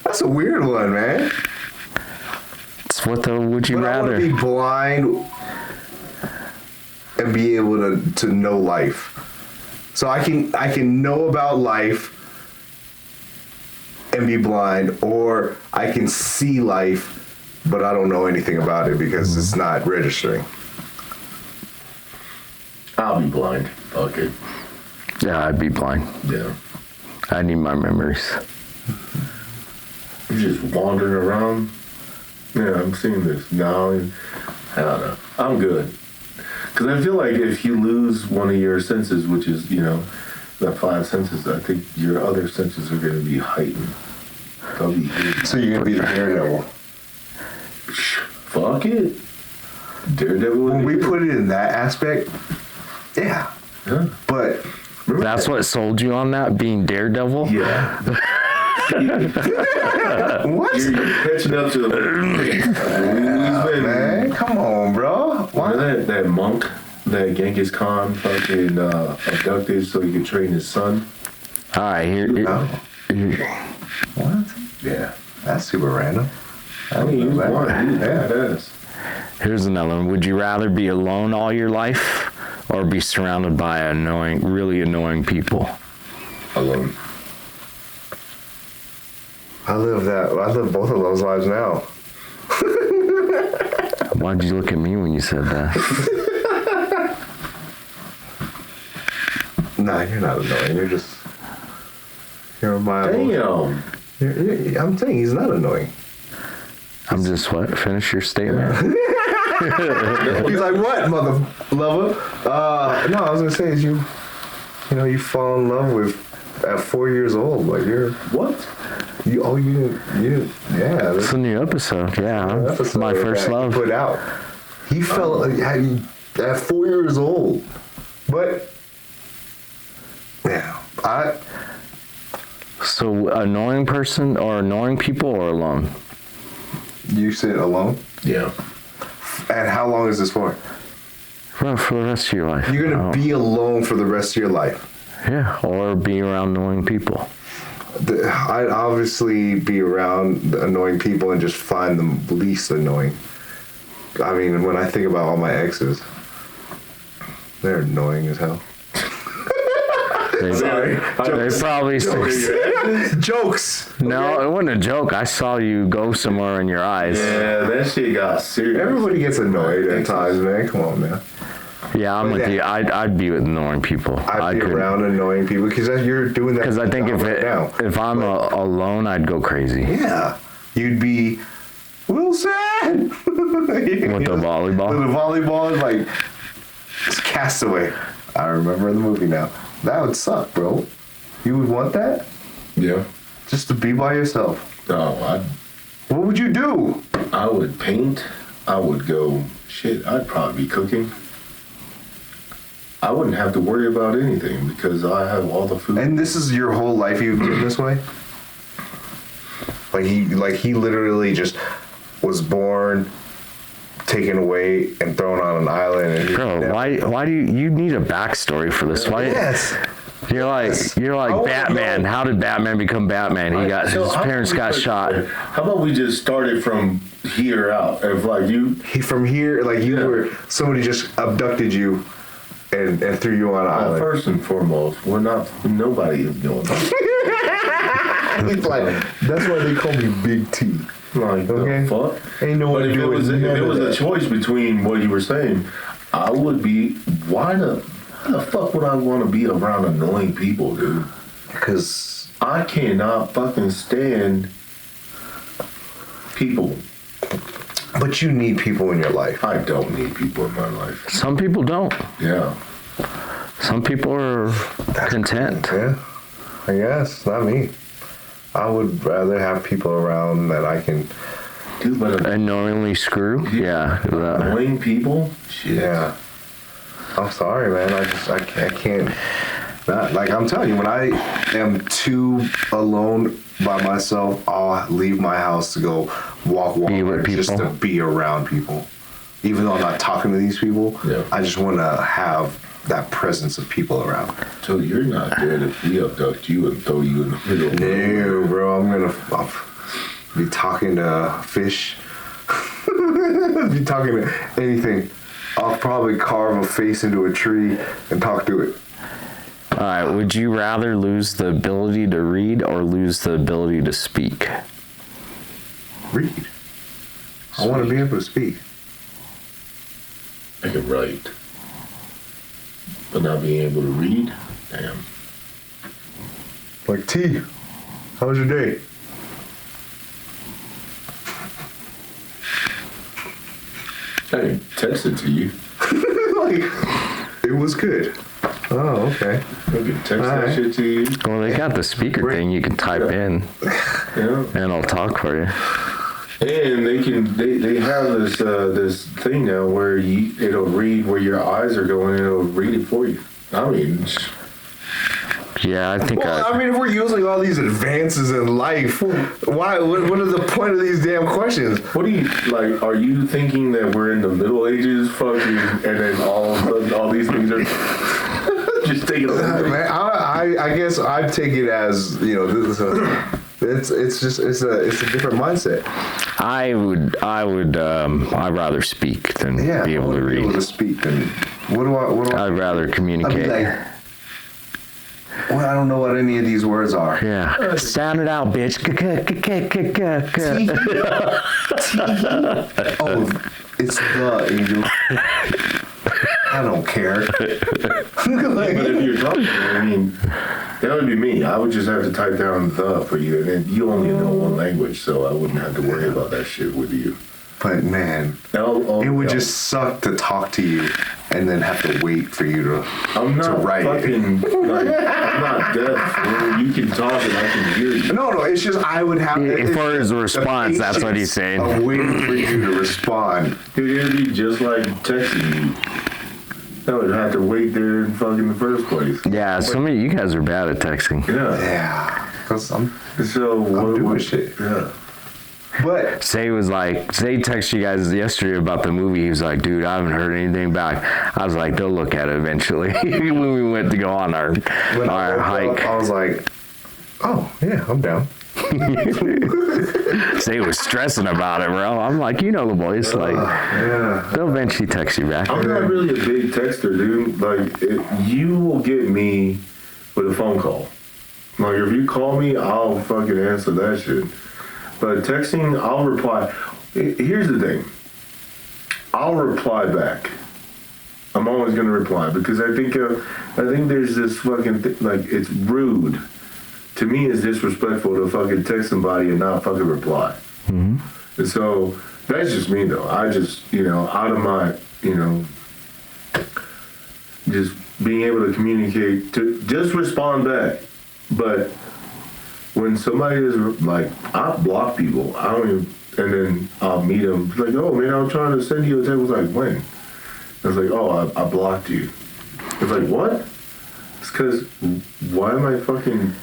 That's a weird one, man. It's what the would you But rather? I want to be blind and be able to know life. So I can know about life and be blind, or I can see life, but I don't know anything about it because it's not registering. I'll be blind. Fuck it. Yeah, I'd be blind. Yeah. I need my memories. I'm just wandering around. Yeah, I'm seeing this now. I don't know. I'm good. Because I feel like if you lose one of your senses, which is, you know, the 5 senses, I think your other senses are going to be heightened. They'll be So you're going to be the daredevil. Fuck it. Daredevil. When we put it in that aspect, yeah. But That's what sold you on that, being Daredevil? Yeah. what? You're catching up to the Man, come on, bro. Why? Remember that monk that Genghis Khan fucking abducted so he could train his son? All right, here. What? Yeah. That's super random. I mean, he was blind. He was Yeah. badass. Here's another one. Would you rather be alone all your life or be surrounded by really annoying people? Alone. I live both of those lives now. Why'd you look at me when you said that? Nah, you're not annoying. You're a mild. Damn. I'm saying he's not annoying. I'm just what? Finish your statement. He's like, what, mother lover? No, I was gonna say is you fall in love with at 4 years old. Like you're What? you didn't yeah. It's a new episode. Yeah, it's my first love. Put out. He fell at 4 years old, but yeah, So annoying person or annoying people or alone? You said alone. Yeah. And how long is this for? Well, for the rest of your life. You're gonna be alone for the rest of your life. Yeah, or be around annoying people. I'd obviously be around the annoying people and just find them least annoying. I mean, when I think about all my exes, they're annoying as hell. They probably Jokes. No, it wasn't a joke. I saw you go somewhere in your eyes. Yeah, that shit got serious. Everybody gets annoyed at times, man. Come on, man. Yeah, I'm with you. I'd be with annoying people. I'd be around annoying people because you're doing that. Because I think if I'm alone, I'd go crazy. Yeah, you'd be Wilson with the volleyball. With the volleyball, like it's Castaway. I remember the movie now. That would suck, bro. You would want that? Yeah. Just to be by yourself. No, What would you do? I would paint. I would go, shit, I'd probably be cooking. I wouldn't have to worry about anything because I have all the food. And this is your whole life you've been this way? Like he literally just was born, taken away, and thrown on an island. And Bro, why do you need a backstory for this? Why? Yes. You're like Batman. How did Batman become Batman? His parents got shot. How about we just started from here out? If like you From here, like you were, somebody just abducted you and threw you on an island. first and foremost, nobody is doing that. It's like, that's why they call me Big T. Like, the fuck? Ain't no one But if it was a choice between what you were saying, I would be, why the fuck would I want to be around annoying people, dude? Because I cannot fucking stand people. But you need people in your life. I don't need people in my life. Some people don't. Yeah. Some people are content. Yeah, I guess not me. I would rather have people around that I can. Dude, but Annoyingly screw. Yeah. annoying people? Shit. Yeah. I'm sorry, man. I can't. Not, like I'm telling you, when I am too alone by myself, I'll leave my house to go walk just to be around people. Even though I'm not talking to these people, I just want to have that presence of people around. So you're not dead if we abduct you and throw you in the middle. No, bro. I'll be talking to fish. Be talking to anything. I'll probably carve a face into a tree and talk to it. All right. Would you rather lose the ability to read or lose the ability to speak? Read. I want to be able to speak. I can write. But not being able to read? Damn. Like, T, how was your day? I text it to you. Like, it was good. Oh, okay. I can text that shit to you. Well, they got the speaker thing you can type in, and I'll talk for you. And they have this thing now where it'll read where your eyes are going and it'll read it for you. I mean, yeah, I think. Well, I mean, if we're using all these advances in life, why? What are the point of these damn questions? what do you like? Are you thinking that we're in the Middle Ages, fucking, and then all of a sudden all these things are just taking? Man, I guess I'd take it as it's a different mindset. I'd rather speak than be able to read. Be able to speak than what do I? I'd rather communicate. I'd be like, well, I don't know what any of these words are. Yeah. Sound it out, bitch. Oh, it's the Angel. I don't care. But if you're talking, I mean, that would be me. I would just have to type down the for you, and then you only know one language, so I wouldn't have to worry about that shit with you. But man, it would just suck to talk to you and then have to wait for you to write. I'm not deaf. You can talk and I can hear you. No, it's just I would have. For his response, that's what he's saying. I'm waiting for you to respond. Dude, it'd be just like texting you. I would have to wait there in fucking the first place. Yeah, some of you guys are bad at texting. Yeah. Because I'm doing shit. Yeah. But Say texted you guys yesterday about the movie. He was like, dude, I haven't heard anything back. I was like, they'll look at it eventually. When we went to go on our hike. I was like, oh, yeah, I'm down. Say was stressing about it, bro. I'm like, you know the boys. They'll eventually text you back. I'm not really a big texter, dude. Like, you will get me with a phone call. Like, if you call me, I'll fucking answer that shit. But texting, I'll reply. Here's the thing. I'll reply back. I'm always gonna reply because I think there's this fucking it's rude. To me, it's disrespectful to fucking text somebody and not fucking reply. Mm-hmm. And so that's just me though. I just out of my just being able to communicate to just respond back, but. When somebody is like, I block people. I don't even, and then I'll meet them. It's like, oh man, I'm trying to send you a text. I was like, when? I was like, oh, I blocked you. It's like, what? It's because why am I fucking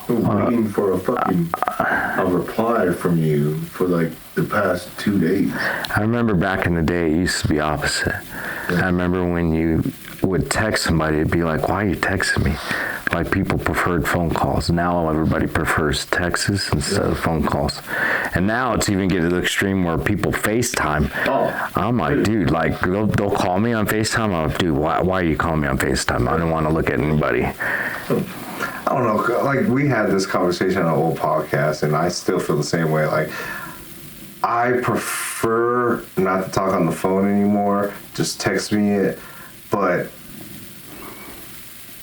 waiting for a reply from you for like the past 2 days? I remember back in the day, it used to be opposite. Yeah. I remember when you would text somebody, it'd be like, why are you texting me? Like people preferred phone calls. Now everybody prefers texts instead of phone calls. And now it's even getting to the extreme where people FaceTime. Oh, I'm like, dude, like they'll call me on FaceTime. I'm like, dude, why are you calling me on FaceTime? I don't want to look at anybody. I don't know. Like we had this conversation on an old podcast, and I still feel the same way. Like I prefer not to talk on the phone anymore. Just text me it, but.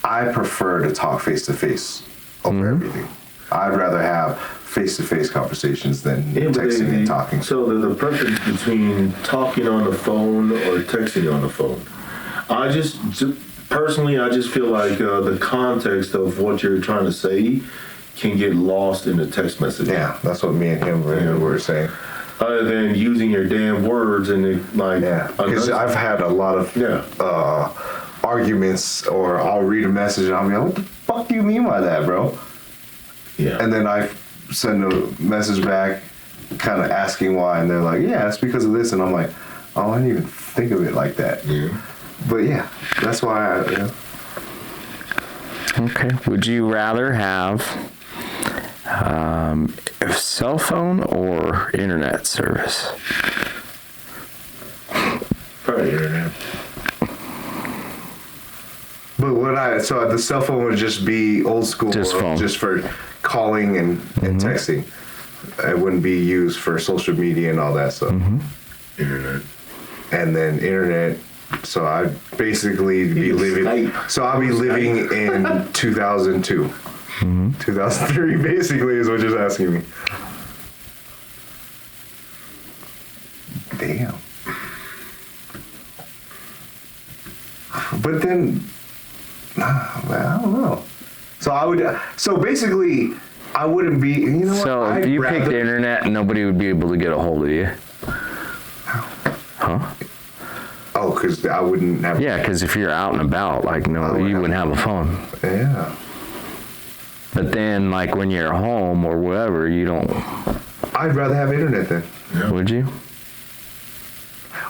I prefer to talk face-to-face over everything. I'd rather have face-to-face conversations than texting and talking. So there's a preference between talking on the phone or texting on the phone. Personally, I just feel like the context of what you're trying to say can get lost in the text message. Yeah, that's what me and him were saying. Other than using your damn words and because I've had a lot of arguments, or I'll read a message and I'll be like, what the fuck do you mean by that, bro? Yeah. And then I send a message back kind of asking why, and they're like, yeah, it's because of this. And I'm like, oh, I didn't even think of it like that. Yeah. But yeah, that's why Okay. Would you rather have a cell phone or internet service? Probably internet. But so the cell phone would just be old school, just phone, just for calling and texting. It wouldn't be used for social media and all that stuff. Internet. And then internet. So I'd basically be living. Skype. So I'll be living in 2002, 2003. Basically, is what you're asking me. Damn. But then. I don't know. So basically, I wouldn't be. You know what? So if you picked the internet, nobody would be able to get a hold of you. Huh? Oh, because I wouldn't have. Yeah, because if you're out and about, you wouldn't have a phone. Yeah. But then, when you're home or wherever, you don't. I'd rather have internet then. Yeah. Would you?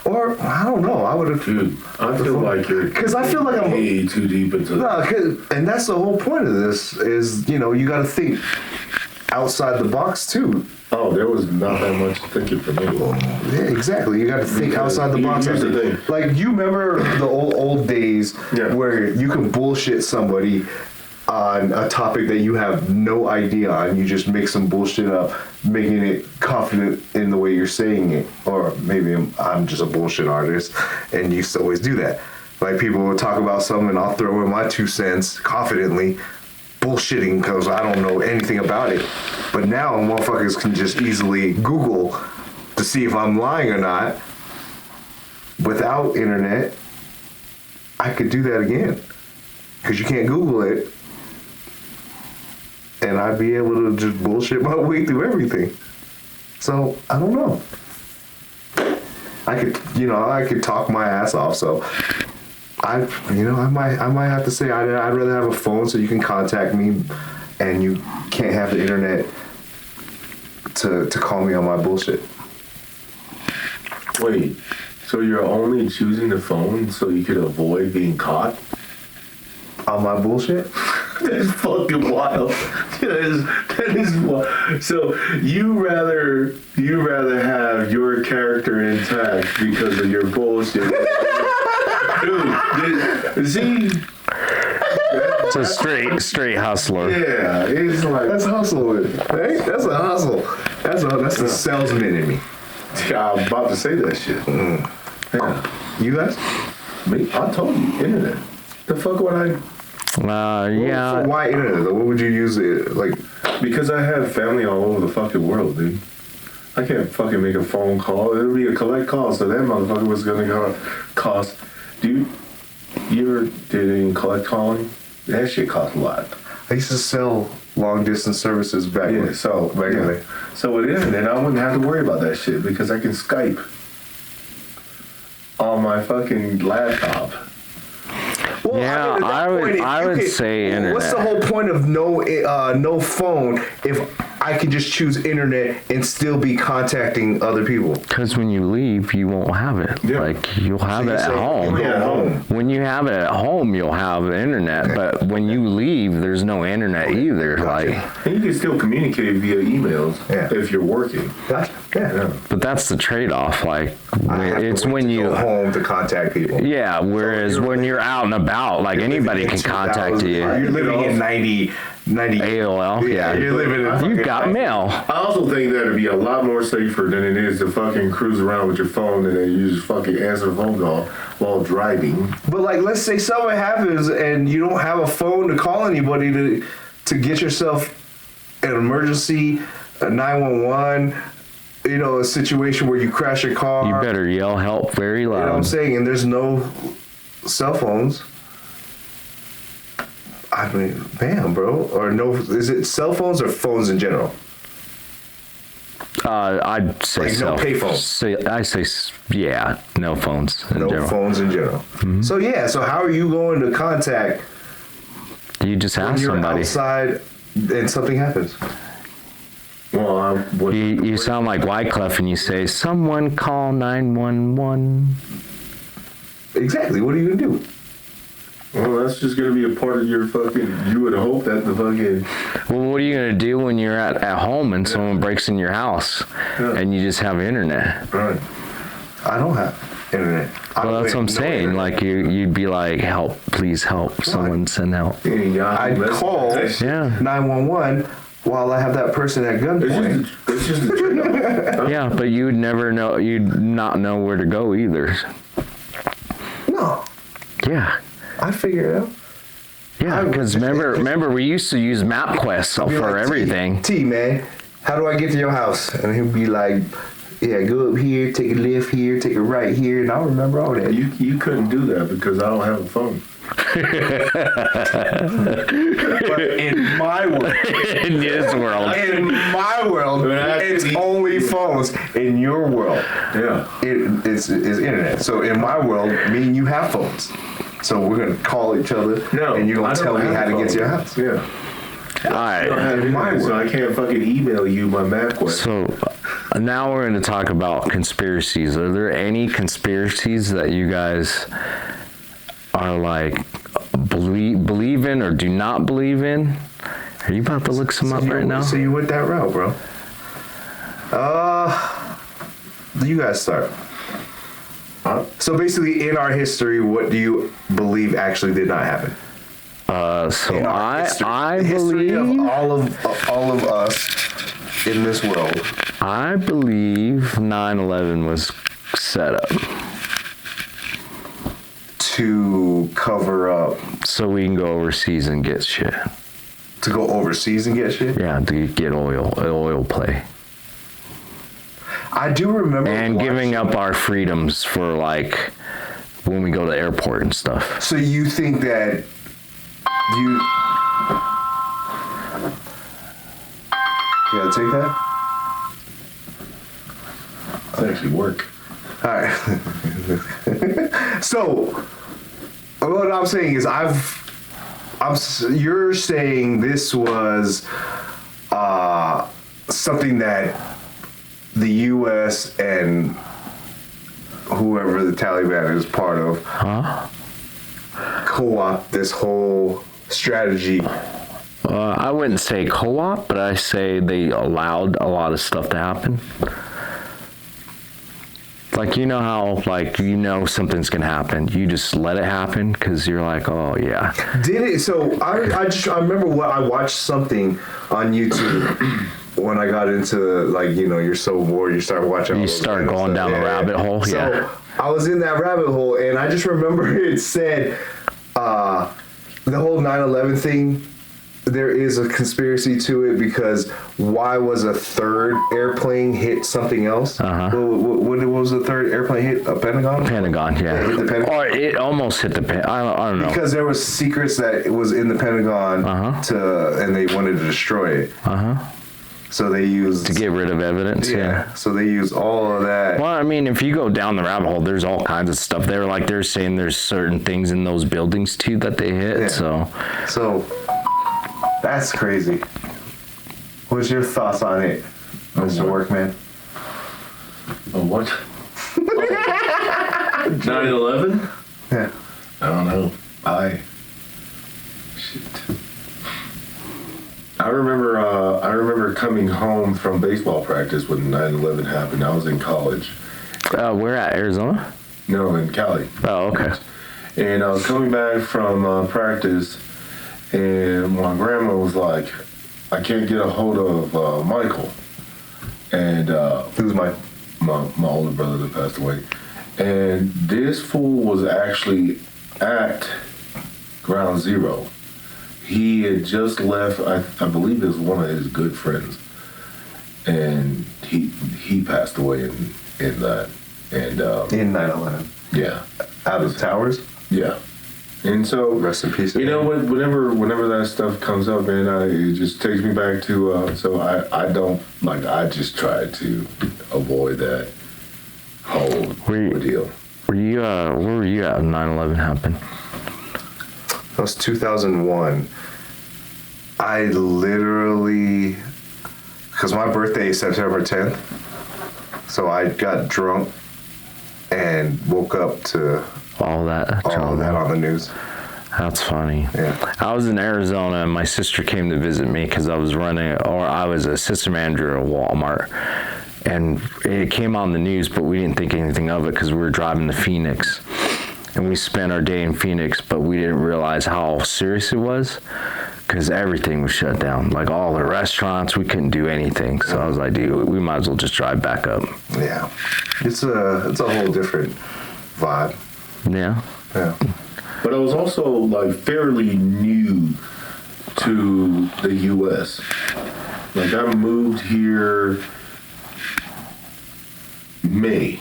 Or I don't know. I would have. Dude, I feel like you're. Because I feel like I'm way too deep into. No, and that's the whole point of this is you got to think outside the box too. Oh, there was not that much thinking for me. Yeah, exactly. You got to think outside the box. Here's the thing. Like you remember the old days where you can bullshit somebody on a topic that you have no idea on. You just make some bullshit up, making it confident in the way you're saying it. Or maybe I'm just a bullshit artist, and you used to always do that. Like people will talk about something and I'll throw in my 2 cents confidently, bullshitting because I don't know anything about it. But now motherfuckers can just easily Google to see if I'm lying or not. Without internet, I could do that again. Because you can't Google it. And I'd be able to just bullshit my way through everything. So, I don't know. I could talk my ass off. So, I might have to say I'd rather have a phone so you can contact me and you can't have the internet to call me on my bullshit. Wait, so you're only choosing the phone so you could avoid being caught? On my bullshit? That's fucking wild. That is wild. So you rather have your character intact because of your bullshit. Dude, see? It's a straight hustler. Yeah, it's like That's hustling, right? That's a hustle. That's the salesman in me. I was about to say that shit. Yeah. You guys? Me? I told you, internet. The fuck would I? Yeah. So why internet? What would you use it like? Because I have family all over the fucking world, dude. I can't fucking make a phone call. It'll be a collect call, so that motherfucker was gonna cost. Dude, you ever did any collect calling? That shit costs a lot. I used to sell long distance services back in the day. So with internet, I wouldn't have to worry about that shit because I can Skype on my fucking laptop. Well, Yeah, I would say internet. What's the whole point of no phone if I could just choose internet and still be contacting other people? Because when you leave, you won't have it. Yeah. Like, you'll have it at home. Yeah, at home. When you have it at home, you'll have the internet. Okay. But when you leave, there's no internet either. Gotcha. Like, And you can still communicate via emails Yeah. if you're working. Gotcha. Yeah. but that's the trade-off. Like, I have to it's wait when to you. go home to contact people. Yeah. Whereas when you're out and about, like anybody can contact you. You're living in 90 AOL. Yeah. You're living in. You got mail. I also think that'd be a lot more safer than it is to fucking cruise around with your phone and then you just fucking answer a phone call while driving. But like, let's say something happens and you don't have a phone to call anybody to get yourself an emergency, a 911, a situation where you crash a car. You better yell help very loud. You know what I'm saying? And there's no cell phones. I mean, damn, bro. Or no, is it cell phones or phones in general? I'd say Like so. no payphones. I say, yeah, no phones in No general. phones in general. Mm-hmm. So yeah, so how are you going to contact You just when ask you're somebody. outside and something happens? Well, You sound like Wyclef and you say, someone call 911. Exactly. What are you gonna do? well, that's just gonna be a part of your fucking. You would hope that the fucking. Well, what are you going to do when you're at home and someone breaks in your house and you just have internet? Right. I don't have internet. Well, that's what I'm saying. Like, you'd be like, help, please help. Someone send help. I'd call Yeah. 911 while I have that person at gunpoint. It's just a trade-off. Yeah, but you'd never know, you'd not know where to go either. No, Yeah. I figure it out. Yeah, because remember we used to use MapQuest Be for like, everything. T, man, how do I get to your house? And he'll be like, yeah, go up here, take a left here, take a right here, and I'll remember all that. You couldn't do that because I don't have a phone. But in my world, In this world. it's only phones. In your world, Yeah. it is internet. So in my world, me and you have phones. So we're gonna call each other, No, and you're I gonna don't tell me have how a to get to your phone. house. Yeah. All I don't right. have internet, so I can't fucking email you my MapQuest. So now we're going to talk about conspiracies. Are there any conspiracies that you guys are like believe in or do not believe in? Are you about to look some up right now? So you went that route, bro. You guys start. So basically, in our history, what do you believe actually did not happen? So In our I history believe of all of us in this world. I believe 9/11 was set up. to cover up. So we can go overseas and get shit. To go overseas and get shit? Yeah, to get oil play. I do remember. And giving up our freedoms for like when we go to the airport and stuff. So you think that you gotta take that? That actually work. All right. So what I'm saying is you're saying this was something that the U.S. and whoever the Taliban is part of co-opt this whole strategy. I wouldn't say co-op, but I say they allowed a lot of stuff to happen. Like, you know how, like, you know something's going to happen. You just let it happen because you're like, oh, yeah. Did it? So I remember I watched something on YouTube when I got into, like, you know, you're so bored, you start watching. You start going down the rabbit hole, so yeah. I was in that rabbit hole, and I just remember it said the whole 9/11 thing, there is a conspiracy to it because why was a third airplane hit something else? What was the third airplane hit? A Pentagon? Pentagon, yeah. It hit the Pentagon? Or it almost hit the Pentagon. I don't know. Because there was secrets that it was in the Pentagon and they wanted to destroy it. So they used... To get rid of evidence, yeah. So they used all of that. Well, I mean, if you go down the rabbit hole, there's all kinds of stuff there. Like, they're saying there's certain things in those buildings, too, that they hit, So, that's crazy. What's your thoughts on it, Mr. Workman? Oh, what? 9/11? Yeah. I don't know. I remember coming home from baseball practice when 9/11 happened. I was in college. Where at? Arizona? No, in Cali. Oh, okay. And I was coming back from practice, and my grandma was like, I can't get a hold of Michael. And who's my older brother that passed away. And this fool was actually at Ground Zero. He had just left, I believe it was one of his good friends. And he passed away in that. And in 9/11. Yeah. Out of the towers? Yeah. And so, rest in peace. You know, whenever that stuff comes up, man, it just takes me back to. So I don't like. I just try to avoid that whole ordeal. Where were you at when 9/11 happened? That was 2001. I literally, because my birthday is September 10th, so I got drunk and woke up to all that on the news. That's funny. Yeah. I was in Arizona and my sister came to visit me because I was I was a assistant manager at Walmart. And it came on the news, but we didn't think anything of it because we were driving to Phoenix. And we spent our day in Phoenix, but we didn't realize how serious it was because everything was shut down. Like all the restaurants, we couldn't do anything. So I was like, dude, we might as well just drive back up. Yeah. It's a whole different vibe. Yeah. Yeah. But I was also like fairly new to the U.S. Like I moved here May,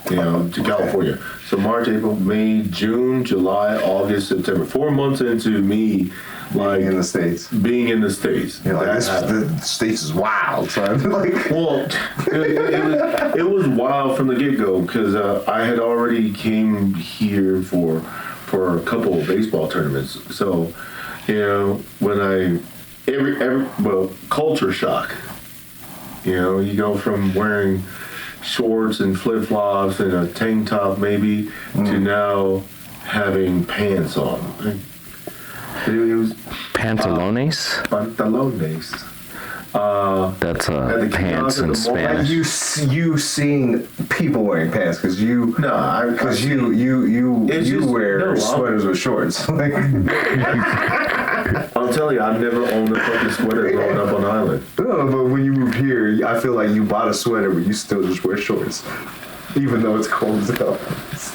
to California. So March, April, May, June, July, August, September. 4 months into me, like being in the States. You're like, the States is wild, son. Like, well, it was wild from the get-go because I had already came here for a couple of baseball tournaments. So, when culture shock. You go from wearing shorts and flip-flops and a tank top maybe to now having pants on. It was pantalones. That's pants in Spanish. You seeing people wearing pants because you wear sweaters with shorts. I'll tell you, I've never owned a fucking sweater growing up on the island. No, but when you moved here, I feel like you bought a sweater, but you still just wear shorts. even though it's cold as hell.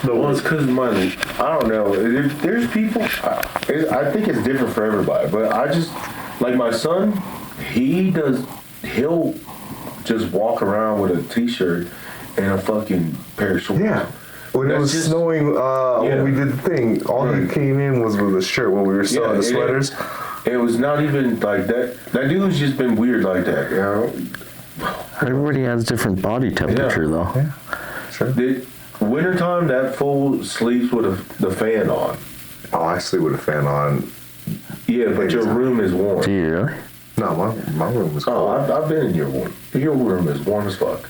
Well, it's because I don't know. There's people. I think it's different for everybody, but I just like my son. He'll just walk around with a t-shirt and a fucking pair of shorts. Yeah. When it was snowing, when we did the thing, all he came in was with a shirt when we were selling the sweaters. It was not even like that. That dude's just been weird like that, you know? Everybody has different body temperature, though. Yeah, sure. Wintertime, that fool sleeps with the fan on. Oh, I sleep with a fan on. Yeah, but your room is warm. Do you really? No, my room was cold. Oh, I've been in your room. Your room is warm as fuck.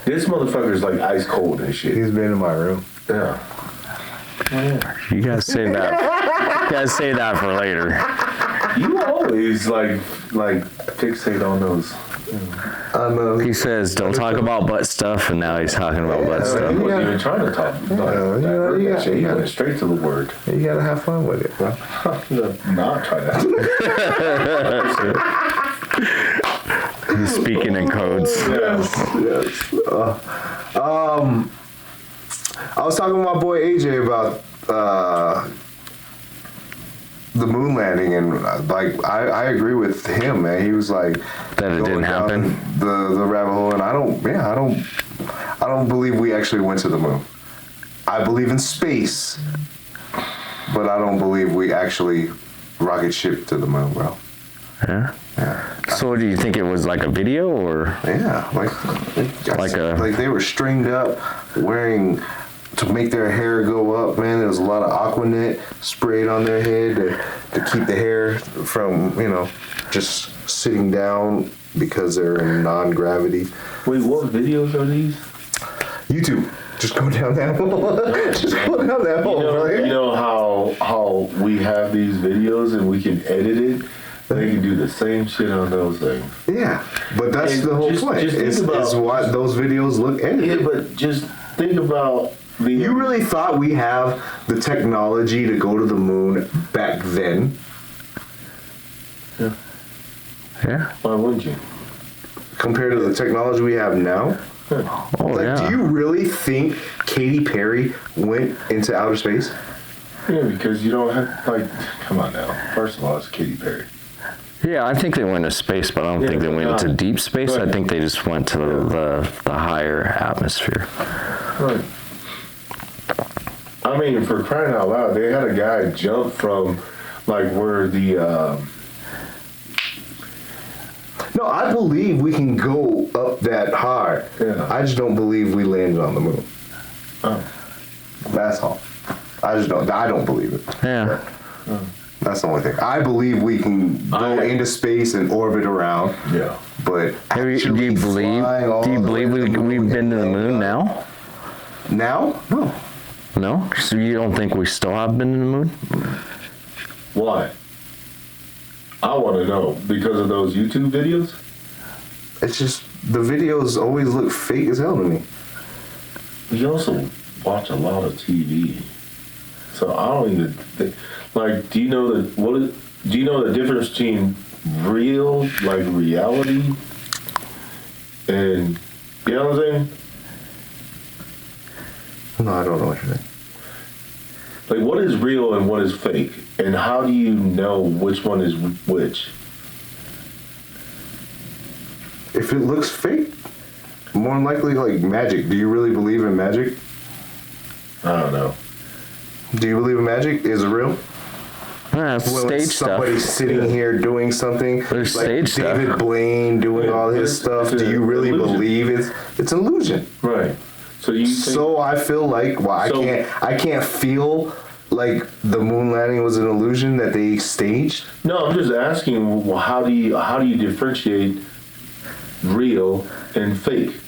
This motherfucker's like ice cold and shit. He's been in my room. Yeah. You guys say that. You guys say that for later. You always like fixate on those. He says, "Don't talk about butt stuff," and now he's talking about butt He stuff. wasn't even trying to talk. He went straight to the word. You gotta have fun with it, bro. Not try that. He's speaking in codes. Yes. I was talking to my boy AJ about the moon landing, and like I agree with him, man. He was like That it didn't happen. The rabbit hole, and I don't believe we actually went to the moon. I believe in space, but I don't believe we actually rocket shipped to the moon, bro. Yeah. Yeah. So, do you think it was like a video or? Yeah, like they were stringed up, wearing to make their hair go up. Man, there was a lot of Aquanet sprayed on their head to keep the hair from just sitting down because they're in non-gravity. Wait, what videos are these? YouTube. Just go down that hole. Just go down that hole, right? You know how we have these videos and we can edit it. They can do the same shit on those things. Yeah, but that's the whole point. Is why those videos look edited. Yeah, but just think about the. You really thought we have the technology to go to the moon back then? Yeah. Yeah. Why wouldn't you? Compared to the technology we have now? Yeah. Oh, yeah. Do you really think Katy Perry went into outer space? Yeah, because you don't have come on now. First of all, it's Katy Perry. Yeah, I think they went to space, but I don't think they went into deep space. I think they just went to the higher atmosphere. Right. I mean, for crying out loud, they had a guy jump from where the. No, I believe we can go up that high. Yeah. I just don't believe we landed on the moon. Oh. That's all. I don't believe it. Yeah. That's the only thing. I believe we can go into space and orbit around. Yeah. But Do you believe we've been to the moon now? Now? No. No? So you don't think we still have been to the moon? Why? I want to know because of those YouTube videos. It's just the videos always look fake as hell to me. We also watch a lot of TV, so I don't even think. Do you know do you know the difference between real, reality, and you know what I'm saying? No, I don't know what you're saying. What is real and what is fake, and how do you know which one is which? If it looks fake, more than likely magic. Do you really believe in magic? I don't know. Do you believe in magic? Is it real? Yeah, it's stage somebody stuff. sitting here doing something. There's like stage stuff. David Blaine doing all his stuff. Do you really believe it's an illusion? Right. So you. So I feel like I can't feel like the moon landing was an illusion that they staged. No, I'm just asking. Well, how do you differentiate real and fake?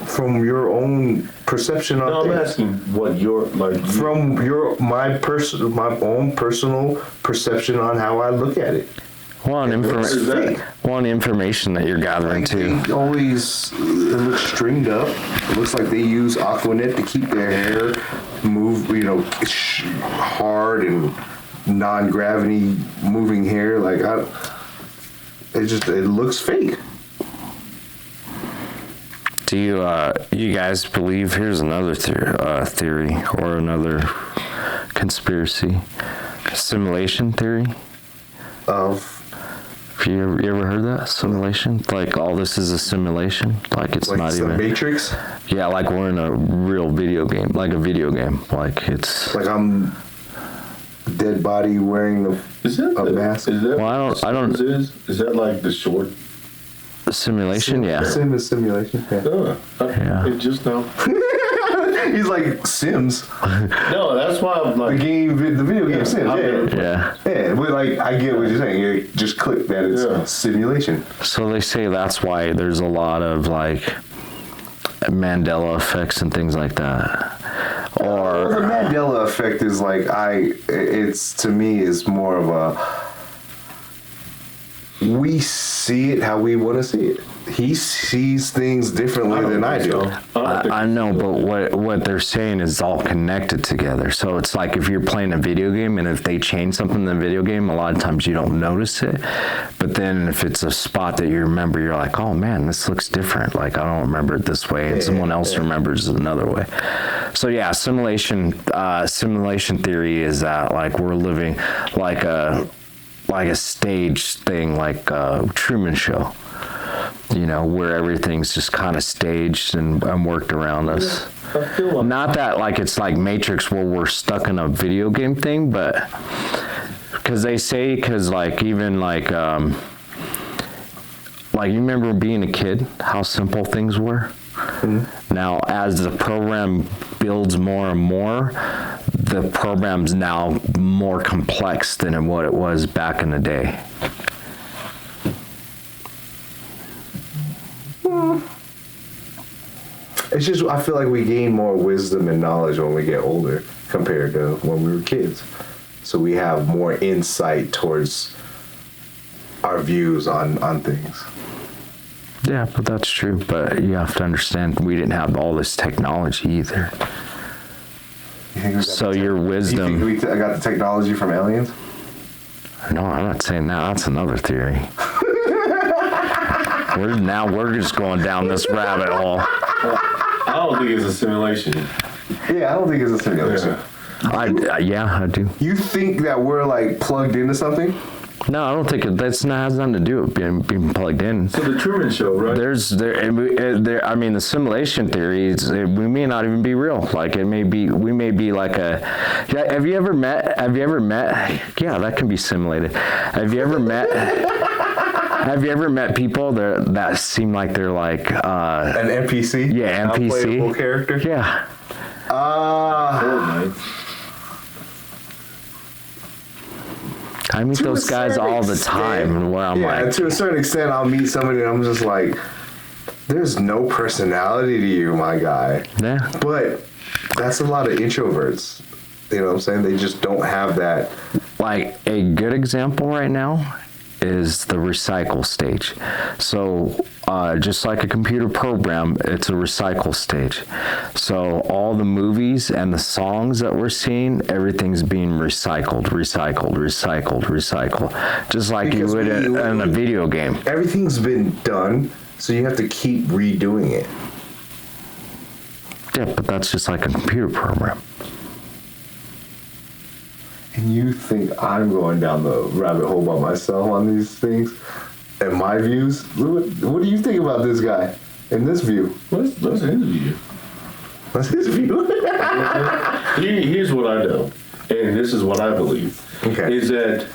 From your own perception on things. No, I'm asking what your From my own personal perception on how I look at it. One information that you're gathering too. They always it looks stringed up. It looks like they use Aquanet to keep their hair move, hard and non-gravity moving hair. It looks fake. Do you guys believe? Here's another theory or another conspiracy, simulation theory. Of Have you ever heard that simulation? Like all this is a simulation. Like it's like not the even. Matrix. Yeah, like we're in a real video game, like a video game. Like it's. Like I'm dead body wearing a mask. Is that Well, I don't. Is that like the short? Simulation, yeah. Simulation. Yeah. Yeah. It just now. He's like Sims. No, that's why I'm like The video game Sims. Yeah. Yeah, but like I get what you're saying. You just click that it's a simulation. So they say that's why there's a lot of like Mandela effects and things like that. Well, the Mandela effect is like it's to me is more of a we see it how we want to see it. He sees things differently than I do. I know, but what they're saying is all connected together. So it's like if you're playing a video game and if they change something in the video game, a lot of times you don't notice it. But then if it's a spot that you remember, you're like, oh man, this looks different. Like I don't remember it this way, and someone else remembers it another way. So yeah, simulation theory is that like we're living like a stage thing, like a Truman Show. You know, where everything's just kind of staged and worked around us. Not that like it's like Matrix where we're stuck in a video game thing, but because like even like you remember being a kid, how simple things were. Mm-hmm. Now, as the program builds more and more, the program's now more complex than what it was back in the day. It's just I feel like we gain more wisdom and knowledge when we get older compared to when we were kids. So we have more insight towards our views on things. Yeah, but that's true. But you have to understand we didn't have all this technology either. So your wisdom. You think I got the technology from aliens? No, I'm not saying that. That's another theory. We're just going down this rabbit hole. I don't think it's a simulation. Yeah, I don't think it's a simulation. Yeah. I do. You think that we're like plugged into something? No, I don't think has nothing to do with being plugged in. So the Truman Show, right? I mean, the simulation theories, we may not even be real. Like we may be like a. Yeah, have you ever met? Yeah, that can be simulated. Have you ever met people that seem like they're like an NPC? Yeah, NPC. Unplayable character? Yeah. I meet those guys all the time where I'm like... to a certain extent, I'll meet somebody and I'm just like, there's no personality to you, my guy. Yeah. But that's a lot of introverts. You know what I'm saying? They just don't have that. Like, a good example right now is the recycle stage. So just like a computer program, it's a recycle stage. So all the movies and the songs that we're seeing, everything's being recycled. Just like because you would in a video game. Everything's been done, so you have to keep redoing it. Yeah, but that's just like a computer program. And you think I'm going down the rabbit hole by myself on these things and my views? What do you think about this guy and this view? Let's interview. What's his view? Here's what I know, and this is what I believe. Okay. Is that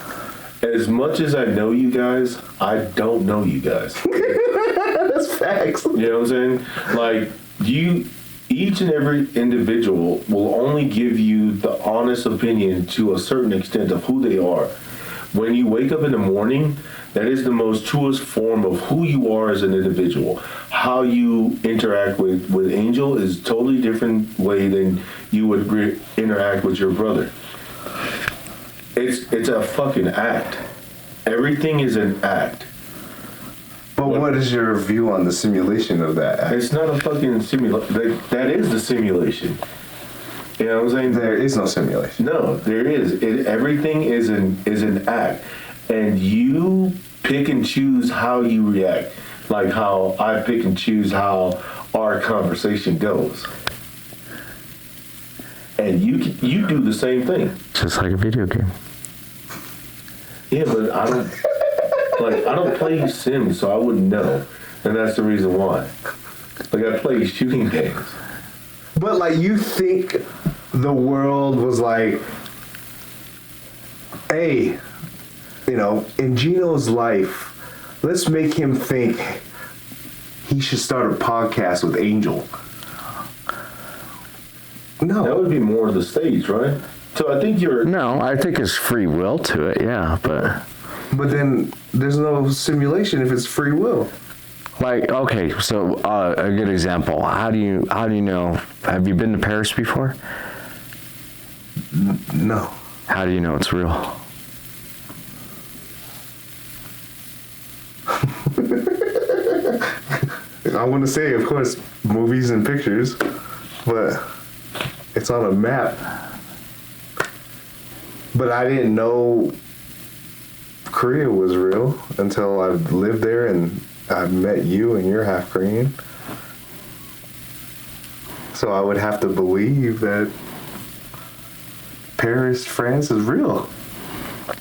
as much as I know you guys, I don't know you guys. That's facts. You know what I'm saying? Like, each and every individual will only give you the honest opinion to a certain extent of who they are. When you wake up in the morning, that is the most truest form of who you are as an individual. How you interact with Angell is totally different way than you would interact with your brother. It's a fucking act. Everything is an act. But what is your view on the simulation of that act? It's not a fucking simulation. That is the simulation. You know what I'm saying? There is no simulation. No, there is. Everything is an act, and you pick and choose how you react. Like how I pick and choose how our conversation goes. And you do the same thing. Just like a video game. Yeah, but I don't play Sims, so I wouldn't know. And that's the reason why. Like, I play shooting games. But, like, you think the world was like, hey, you know, in Geno's life, let's make him think he should start a podcast with Angell. No. That would be more of the stage, right? So I think No, I think it's free will to it, yeah, but then there's no simulation if it's free will. like, okay, so a good example. How do you know? Have you been to Paris before? No. How do you know it's real? I want to say, of course, movies and pictures, but it's on a map. But I didn't know Korea was real until I lived there and I met you and you're half Korean. So I would have to believe that Paris, France is real.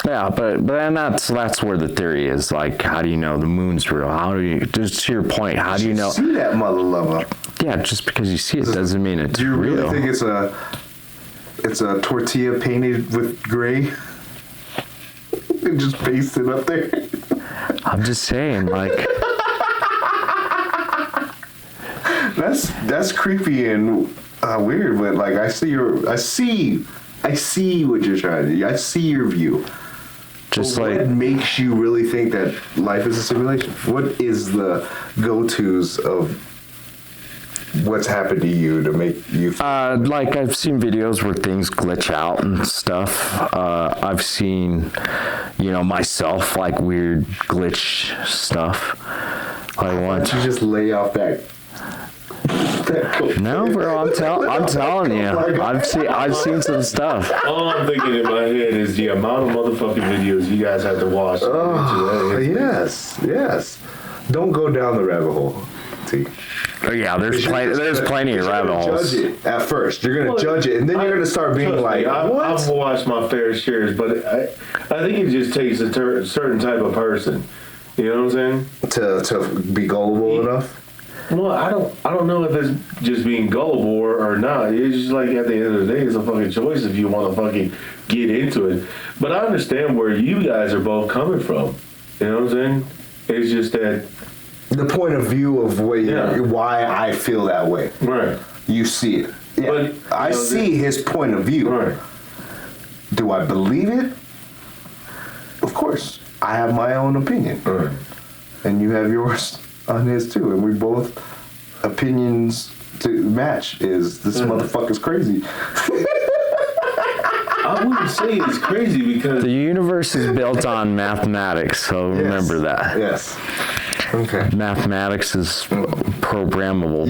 Yeah, but then that's where the theory is. Like, how do you know the moon's real? How do you, just to your point, how do you know? See that mother lover. Yeah, just because you see it doesn't mean it's real. Do you really think it's a tortilla painted with gray? And just paste it up there? I'm just saying, like, that's creepy and weird, but like I see what you're trying to do. I see your view. just But like what makes you really think that life is a simulation? What is the go-tos of what's happened to you to make you like I've seen videos where things glitch out and stuff. I've seen, myself like weird glitch stuff. Like once you just lay off that no, bro, I'm telling you, I've seen some stuff. all I'm thinking in my head is the amount of motherfucking videos you guys have to watch. Yes. Don't go down the rabbit hole, T. Oh, yeah, there's plenty of rabbit holes. Judge it at first. You're gonna judge it, and then you're gonna start being like, "What?" I've watched my fair shares, but I think it just takes a certain type of person. You know what I'm saying? To be gullible enough. Well, I don't know if it's just being gullible or not. It's just like at the end of the day, it's a fucking choice if you want to fucking get into it. But I understand where you guys are both coming from. You know what I'm saying? It's just that the point of view of why I feel that way. Right. You see it. Yeah. But, I see his point of view. Right. Do I believe it? Of course. I have my own opinion. Right. And you have yours on his too. And we both opinions to match is this motherfucker's crazy. I wouldn't say it's crazy because The universe is built on mathematics, so remember that. Yes. Okay. Mathematics is programmable.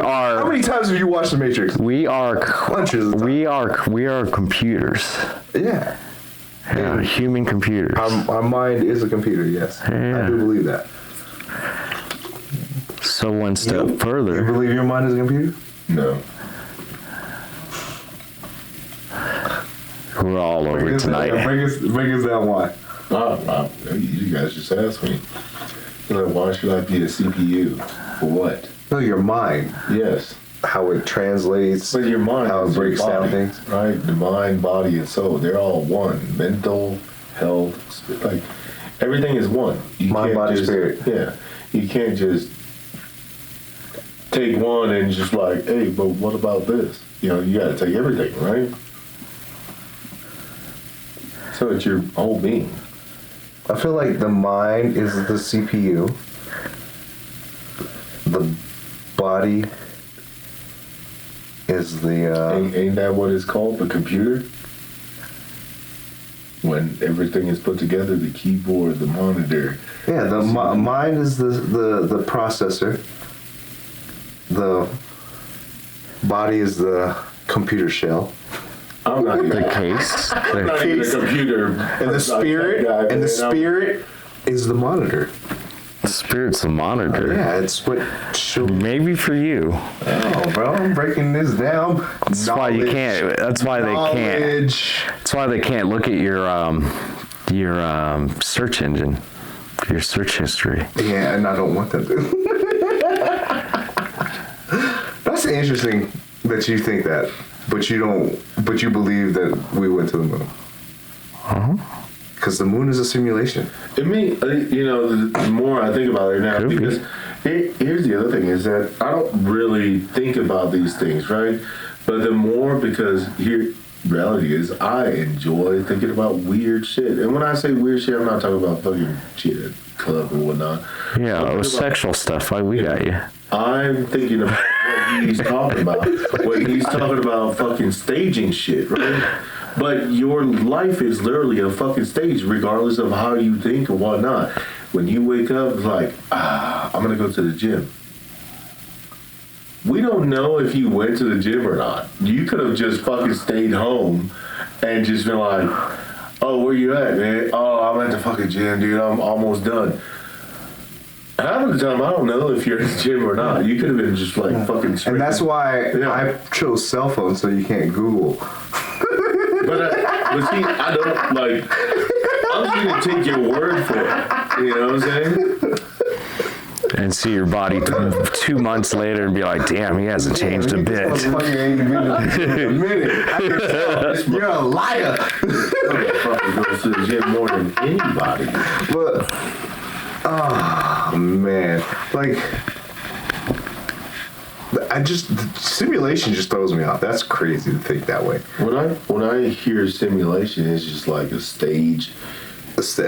How many times have you watched The Matrix? We are Bunches of times. we are computers. Yeah. Yeah, human computers. Our mind is a computer, yes. Yeah. I do believe that. So one step further. You believe your mind is a computer? no. We're all over tonight. Bring us down why. You guys just asked me. Like, why should I be a CPU? For what? No, your mind. Yes. How it translates. But your mind, how it is your breaks down body, things. right? The mind, body, and soul. They're all one. Mental, health, like everything is one. You Mind, can't body, spirit. Yeah. You can't just take one and just like, hey, but what about this? You got to take everything, right? So it's your whole being. I feel like the mind is the CPU. The body is the... Ain't that what it's called? The computer? When everything is put together, the keyboard, the monitor. Yeah, the mind is the processor. The body is the computer shell. I'm not even, The case. I'm not even a computer. And the spirit is the monitor. Spirit's a monitor. Yeah, it's what. Maybe for you. Oh, bro, I'm breaking this down. That's why you can't. That's why they can't. That's why they can't look at your search engine, your search history. Yeah, and I don't want them to. That's interesting that you think that, but you don't. But you believe that we went to the moon. Because the moon is a simulation. The more I think about it now, because here's the other thing is that I don't really think about these things, right? But the more, because reality is I enjoy thinking about weird shit. And when I say weird shit, I'm not talking about fucking shit at club or whatnot. Yeah, it was sexual stuff. Like we got you. I'm thinking about what he's talking about. When he's talking about fucking staging shit, right? But your life is literally a fucking stage, regardless of how you think or whatnot. When you wake up, it's like, I'm gonna go to the gym. We don't know if you went to the gym or not. You could have just fucking stayed home and just been like, oh, where you at, man? Oh, I'm at the fucking gym, dude. I'm almost done. Half of the time, I don't know if you're in the gym or not. You could have been just like fucking straight. And that's why I chose cell phone, so you can't Google. But see, I don't like. I'm just gonna take your word for it. You know what I'm saying? And see your body 2 months later and be like, damn, he hasn't changed a bit. You're a liar. Motherfucker goes to the gym more than anybody. But oh man, like. Simulation just throws me off. That's crazy to think that way. When I hear simulation, it's just like a stage. It's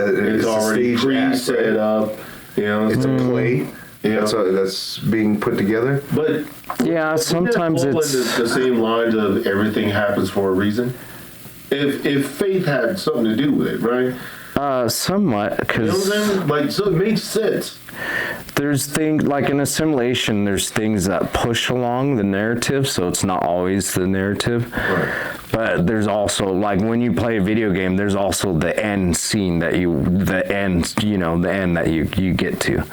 already pre-set up. You know, it's a play. Yeah, that's being put together. But yeah, sometimes it's the same lines of everything happens for a reason. If faith had something to do with it, right? Somewhat, because so it makes sense. There's things like in a simulation, there's things that push along the narrative, so it's not always the narrative. Right. But there's also, like when you play a video game, there's also the end scene that the end that you get to.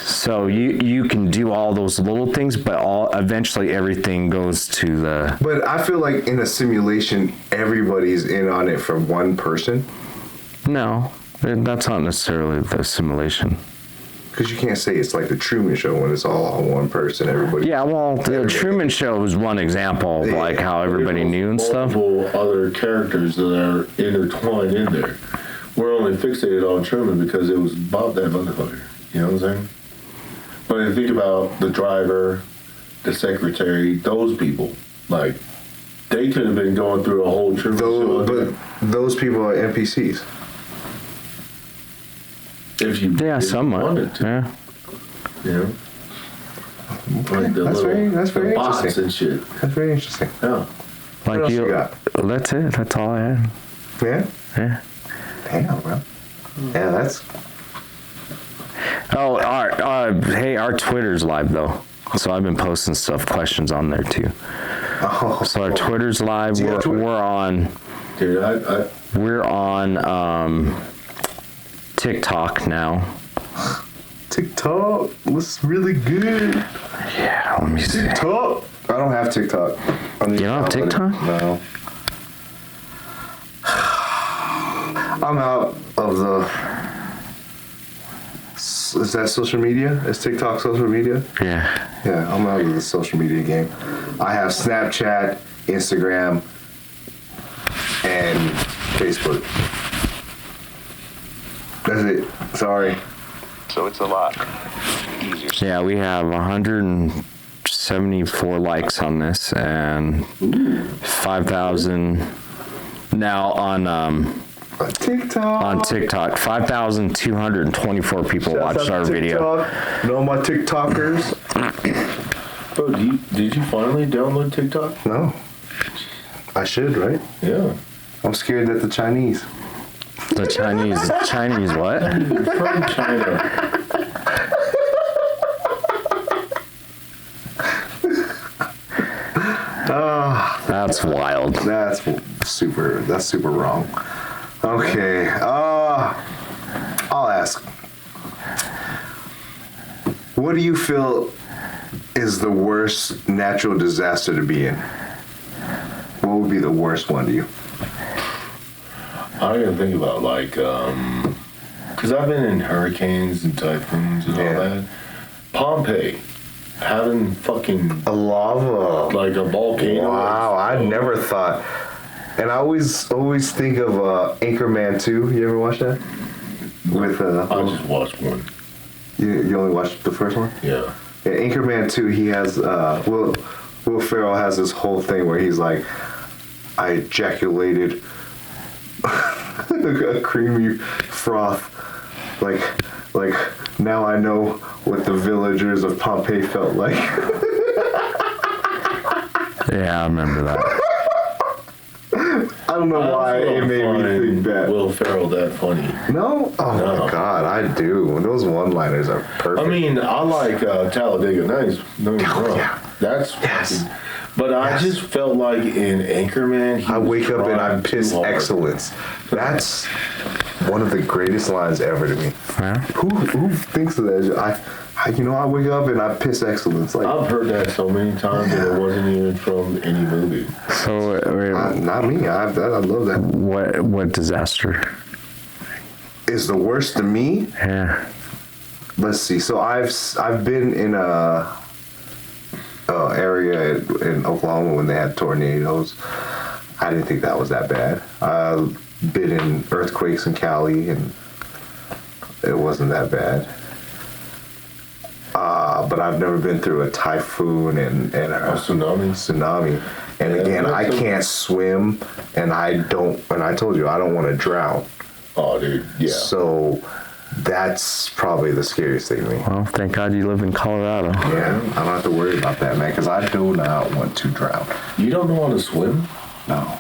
So you can do all those little things, but eventually everything goes to the. But I feel like in a simulation, everybody's in on it from one person. No, that's not necessarily the simulation. Because you can't say it's like the Truman Show when it's all on one person, everybody. Yeah, well, the Truman Show was one example of like how everybody knew and stuff. Multiple other characters that are intertwined in there. We're only fixated on Truman because it was about that motherfucker. You know what I'm saying? But if you think about the driver, the secretary, those people, like, they could have been going through a whole Truman Show. But those people are NPCs. If you somewhat. Yeah. You know? Like that's very bots interesting. And shit. That's very interesting. Yeah. Like what else you got? That's it. That's all I had. Yeah? Yeah. Damn, bro. Yeah, that's... Oh, our Twitter's live though, so I've been posting questions on there too. Oh. So our Twitter's live. We're on. Dude, we're on TikTok now. TikTok was really good. Yeah, let me see. TikTok. I don't have TikTok. You don't have TikTok? No. I'm out of the. Is that social media? Is TikTok social media? Yeah. Yeah, I'm out of the social media game. I have Snapchat, Instagram, and Facebook. That's it. Sorry. So it's a lot easier. Yeah, we have 174 likes on this and 5,000 now on TikTok. 5,224 people watched our video. No, my TikTokers. Bro, did you finally download TikTok? No. I should, right? Yeah. I'm scared that the Chinese. The Chinese what? From China. That's wild. That's super wrong. Okay. I'll ask. What do you feel is the worst natural disaster to be in? What would be the worst one to you? I didn't think about because I've been in hurricanes and typhoons and all that. Pompeii, having fucking A lava. like a volcano. Wow, I never thought. And I always think of Anchorman 2. You ever watch that? With I just watched one. you only watched the first one? Yeah. Yeah, Anchorman 2, he has Will Ferrell has this whole thing where he's like, I ejaculated a creamy froth, like now I know what the villagers of Pompeii felt like. Yeah, I remember that. I don't know why it made me think that. Will Ferrell that funny? No? Oh No. my god, I do. Those one-liners are perfect. I mean, I like Talladega Nights. Don't get me wrong. yeah. That's Yes. fucking. But I just felt like in Anchorman, I wake up and I trying piss too hard. excellence. That's one of the greatest lines ever to me. Yeah. Who thinks of that? I wake up and I piss excellence. Like, I've heard that so many times and it wasn't even from any movie. So, not me. I love that. what disaster? Is the worst to me? Yeah. Let's see. So I've been in a area in Oklahoma when they had tornadoes. I didn't think that was that bad. I've been in earthquakes in Cali and it wasn't that bad. But I've never been through a typhoon and a tsunami. And again, I can't swim, and I told you I don't want to drown. Oh, dude, yeah. So that's probably the scariest thing to me. Well, thank God you live in Colorado. Yeah, I don't have to worry about that, man, because I do not want to drown. You don't know how to swim? No.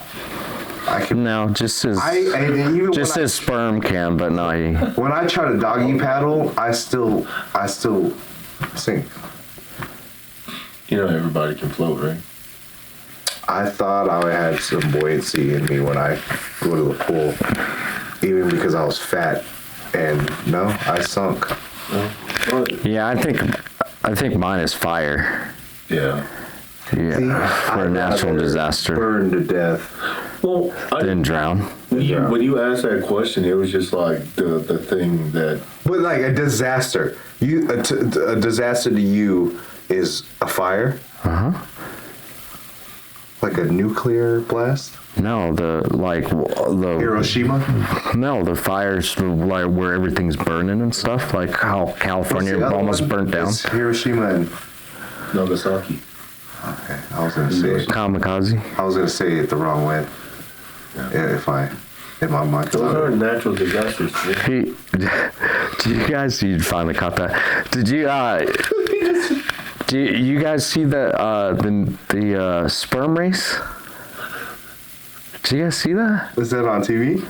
I can. No, just his sperm can, but no, he. When I try to doggy paddle, I still sink. You know everybody can float, right? I thought I had some buoyancy in me when I go to the pool, even because I was fat, and no, I sunk. Yeah, I think mine is fire. Yeah. Yeah, See, for a natural disaster. Burn to death. Well, Didn't drown. when you asked that question, it was just like the thing that. But like a disaster, a disaster to you is a fire. Like a nuclear blast. No, the Hiroshima. No, the fires like where everything's burning and stuff, like how California almost burnt down. It's Hiroshima and Nagasaki. okay, I was gonna say Kamikaze. I was gonna say it the wrong way. Yeah, if I in my mind. Those aren't natural disasters. Hey, did you guys? You finally caught that. Did you? Do you guys see the sperm race? Did you guys see that? Was that on TV?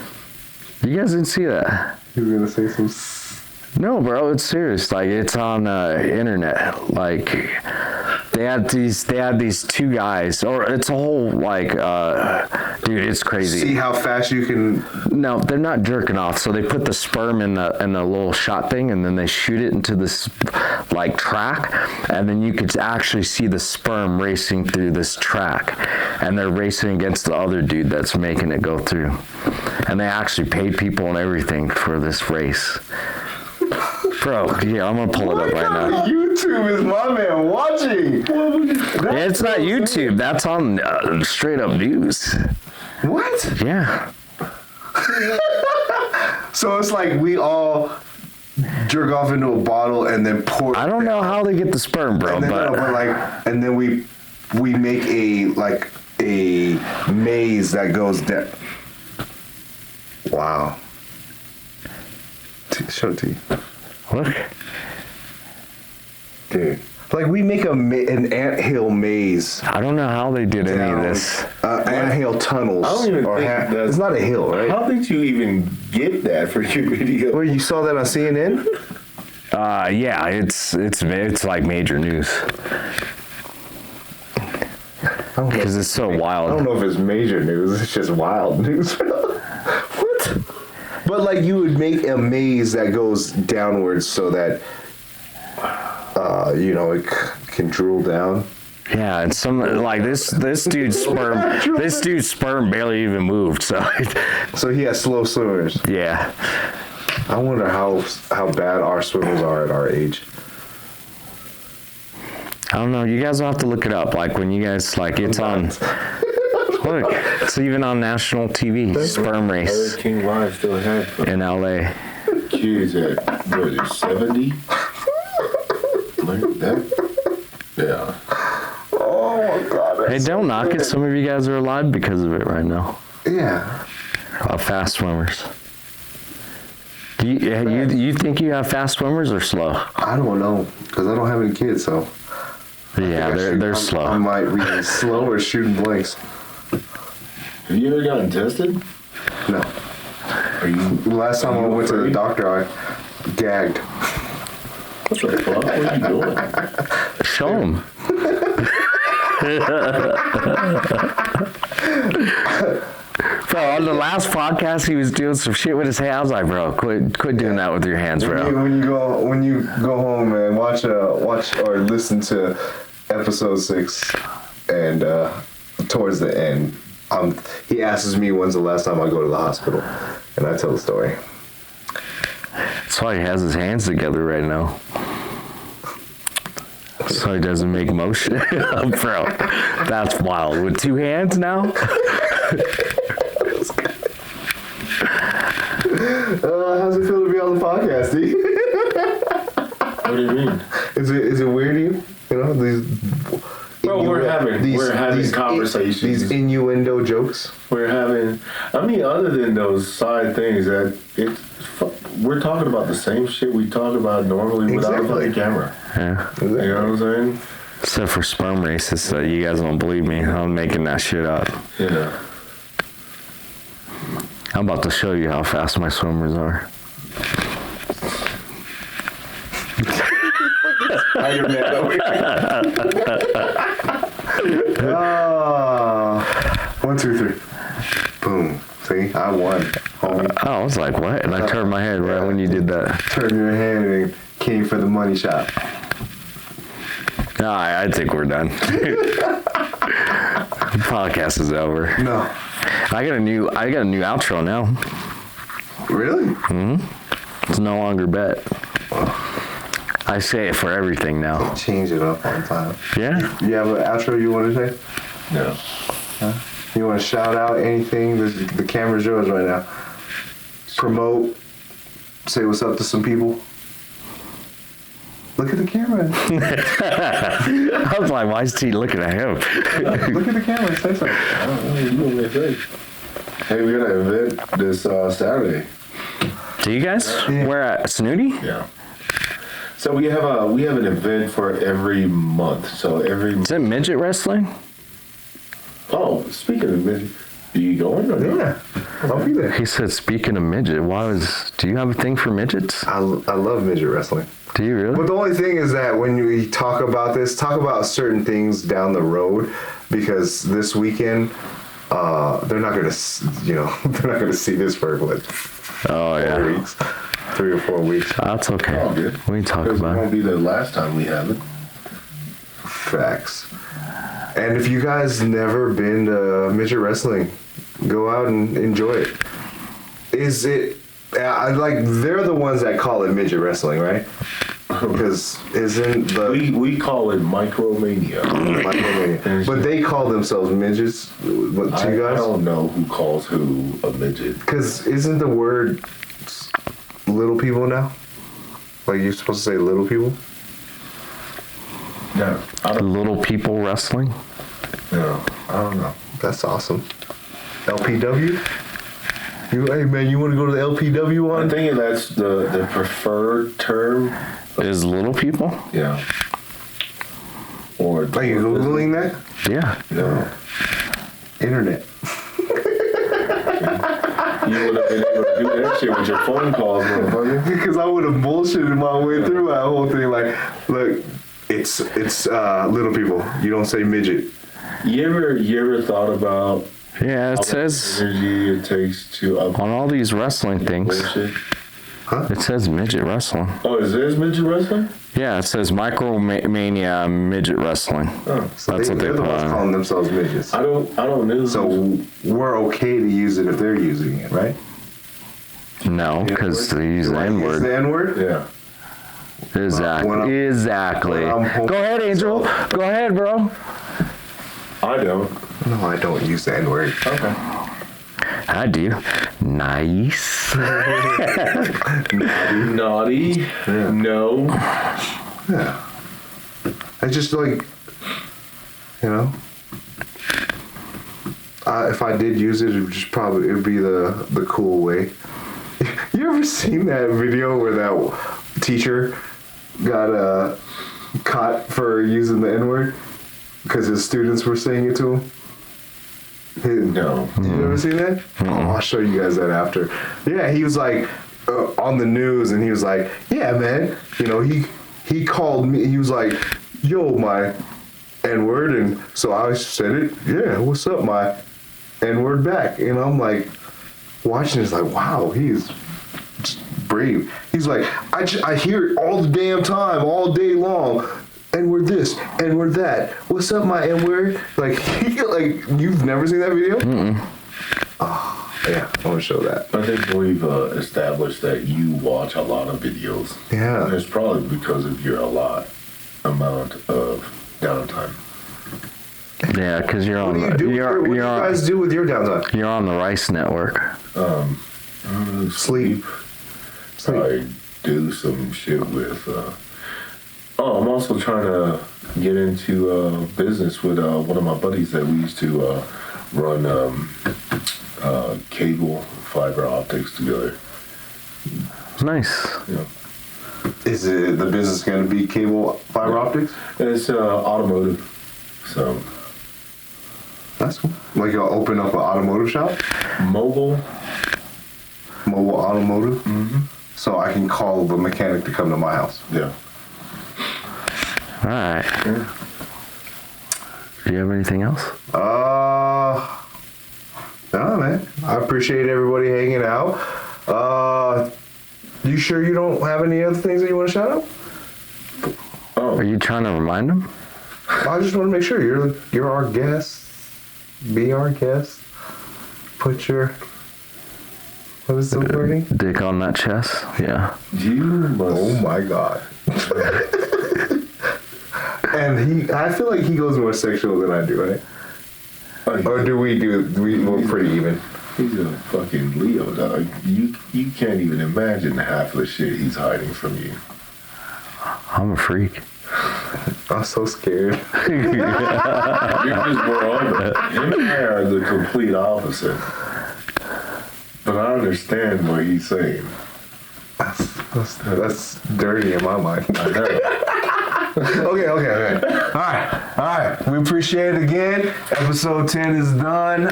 You guys didn't see that? You were gonna say some. No, bro, it's serious. Like, it's on internet. Like, they had these two guys, or it's a whole dude, it's crazy. See how fast you can. No, they're not jerking off. So they put the sperm in the little shot thing, and then they shoot it into this track, and then you could actually see the sperm racing through this track, and they're racing against the other dude that's making it go through, and they actually paid people and everything for this race. Bro, yeah, I'm gonna pull it up right now. YouTube is my man watching. It's not YouTube. That's on straight up news. What? Yeah. So it's like we all jerk off into a bottle and then pour. I don't know how they get the sperm, bro, And then, but and then we make a maze that goes down. Wow. Show it to you. look. Dude. Like we make an anthill maze. I don't know how they did any of this. Anthill tunnels. I don't even think that's... It's not a hill, right? How did you even get that for your video? Well, you saw that on CNN? Yeah, it's like major news. Because it's so wild. I don't know if it's major news. It's just wild news. What? But like you would make a maze that goes downwards so that it can drool down. Yeah, and some like this dude's sperm barely even moved. So he has slow swimmers. Yeah. I wonder how bad our swimmers are at our age. I don't know. You guys will have to look it up. Like when you guys it's on. Look, it's even on national TV. Sperm race King Live still had in LA. kids at what is it, 70? Like that. Yeah. Oh my God. Hey, don't knock it. Some of you guys are alive because of it right now. Yeah. Fast swimmers. Do you think you have fast swimmers or slow? I don't know, because I don't have any kids, so. Yeah, they're slow. I might be slow or shooting blanks. Have you ever gotten tested? No. Are you? Last time I went to the doctor, I gagged. What the fuck? What are you doing? Show them. Bro, on the last podcast, he was doing some shit with his hands. I was like, bro, quit doing that with your hands, bro. When you go home and watch or listen to episode 6, and towards the end, he asks me when's the last time I go to the hospital, and I tell the story. That's why he has his hands together right now. So he doesn't make motion. Bro, that's wild. With 2 hands now? How's it feel to be on the podcast, D? What do you mean? Is it weird to you? You know, these... Bro, we're having conversations. These innuendo jokes. We're having, other than those side things, we're talking about the same shit we talk about normally without a fucking camera. Yeah. You know what I'm saying? Except for sperm races, so you guys don't believe me. I'm making that shit up. Yeah. I'm about to show you how fast my swimmers are. Oh, 1, 2, 3. Boom. See, I won, homie. I was like, what? And I turned my head right when you did that. Turned your hand and came for the money shot. No, I think we're done. Podcast is over. No. I got a new outro now. Really? Mm-hmm. It's no longer bet. I say it for everything now. Change it up all the time. Yeah. You have an outro you want to say? No. Huh? You want to shout out anything? The camera's yours right now. Promote. Say what's up to some people. Look at the camera. I was like, why is T looking at him? Look at the camera. Say something. I don't know. You want me to say? Hey, we got an event this Saturday. Do you guys? Yeah. We're at Snooty? Yeah. So we have an event for every month. So Is it midget wrestling? Oh, speaking of midget, are you going or not? Yeah. I'll be there. He said, speaking of midget, do you have a thing for midgets? I love midget wrestling. Do you really? But the only thing is that when we talk about this, talk about certain things down the road, because this weekend, they're not gonna see this for what? 4 weeks, 3 or 4 weeks. That's okay. Oh, good. We can talk Because about it it. won't be the last time we have it. Facts. And if you guys never been to midget wrestling, go out and enjoy it. Is it? They're the ones that call it midget wrestling, right? Because isn't the We call it Micromania. but they call themselves midgets. What, I you guys? don't know who calls who a midget. Because isn't the word little people now? Like you're supposed to say little people? No, I don't Little people wrestling? know. I don't know. That's awesome. LPW? Hey man, you want to go to the LPW I one? think that's the preferred term. Is little people? Yeah. Or Are you Googling that? Yeah. No. Internet. You would have been able to do that shit with your phone calls, motherfucker. Because I would have bullshitted my way through that whole thing. Like, look, it's little people. You don't say midget. You ever thought about Yeah, how it much says energy it takes to on all these wrestling things. bullshit? It says midget wrestling. Oh, is this midget wrestling? Yeah, it says Micromania Midget Wrestling. Oh, so That's what they they're the put ones on. calling themselves midgets. I don't know. So we're okay to use it if they're using it, right? No, because they use the Use N-word. the N-word? yeah. Exactly. when I'm home- Go ahead, Angel. Go ahead, bro. I don't. No, I don't use the N-word. Okay. I do. Nice. Naughty. Yeah. No. Yeah. I just like, you know, if I did use it, it'd be the cool way. You ever seen that video where that teacher got caught for using the N-word because his students were saying it to him? No. You ever seen that? Oh, I'll show you guys that after. Yeah, he was like on the news, and he was like, "Yeah, man, you know, he called me. He was like, yo, my N-word,' and so I said it. Yeah, what's up, my N-word back?" And I'm like, watching this, like, wow, he's brave. He's like, I hear it all the damn time, all day long. N-word this, N-word that. What's up, my N-word? Like, you've never seen that video? Oh, yeah, I want to show that. I think we've established that you watch a lot of videos. Yeah. And it's probably because of your amount of downtime. Yeah, because you're What on. do you do? What do you guys do with your downtime? You're on the Rice Network. Sleep. I do some shit with. I'm also trying to get into business with one of my buddies that we used to run cable fiber optics together. Nice. Yeah. Is it the business going to be cable fiber optics? And it's automotive, so That's cool. Like you'll open up an automotive shop? mobile. Mobile automotive? Mm-hmm. So I can call the mechanic to come to my house. Yeah. All right. Yeah. Do you have anything else? No, man. I appreciate everybody hanging out. You sure you don't have any other things that you want to shout out? Are you trying to remind them? I just want to make sure you're our guest. Be our guest. Put your, what is the wording? Dick on that chest? Yeah. You must. Oh my God. And I feel like he goes more sexual than I do, right? Or we're pretty even. He's a fucking Leo, dog. You can't even imagine half of the shit he's hiding from you. I'm a freak. I'm so scared. You're just more on it. Him and I are the complete opposite. But I understand what he's saying. That's dirty in my mind. I know. Okay. All right. We appreciate it again. Episode 10 is done.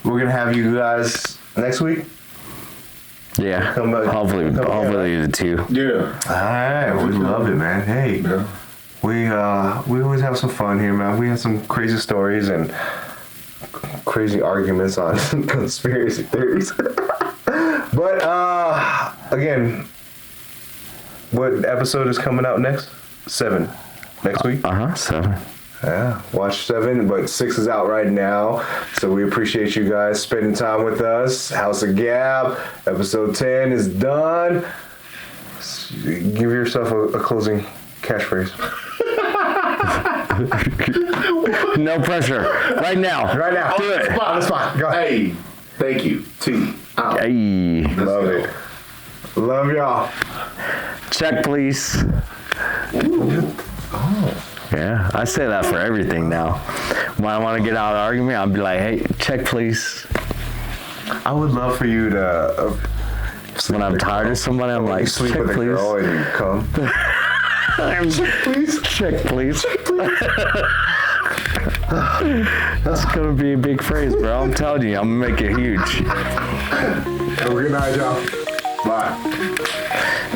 We're gonna have you guys next week. Yeah. Come back. Hopefully the two. Yeah. All right. We love it, man. Hey, Yeah. we always have some fun here, man. We have some crazy stories and crazy arguments on conspiracy theories. But again, what episode is coming out next? 7 next week. 7. Yeah, watch 7, but 6 is out right now. So we appreciate you guys spending time with us. House of Gab, episode 10 is done. Give yourself a closing catchphrase. No pressure. Right now. Right now. Do it. On the spot. Go ahead. Hey, thank you. T. Out. Hey. Love go. it. Love y'all. Check, please. Yeah, I say that for everything now. When I want to get out of an argument, I'll be like, hey, check, please. I would love for you to. When I'm tired of somebody, I'm like, sleep check, with a please. girl and you come. Check, please. Check, please. That's gonna be a big phrase, bro. I'm telling you, I'm gonna make it huge. Have a good night, y'all. Bye.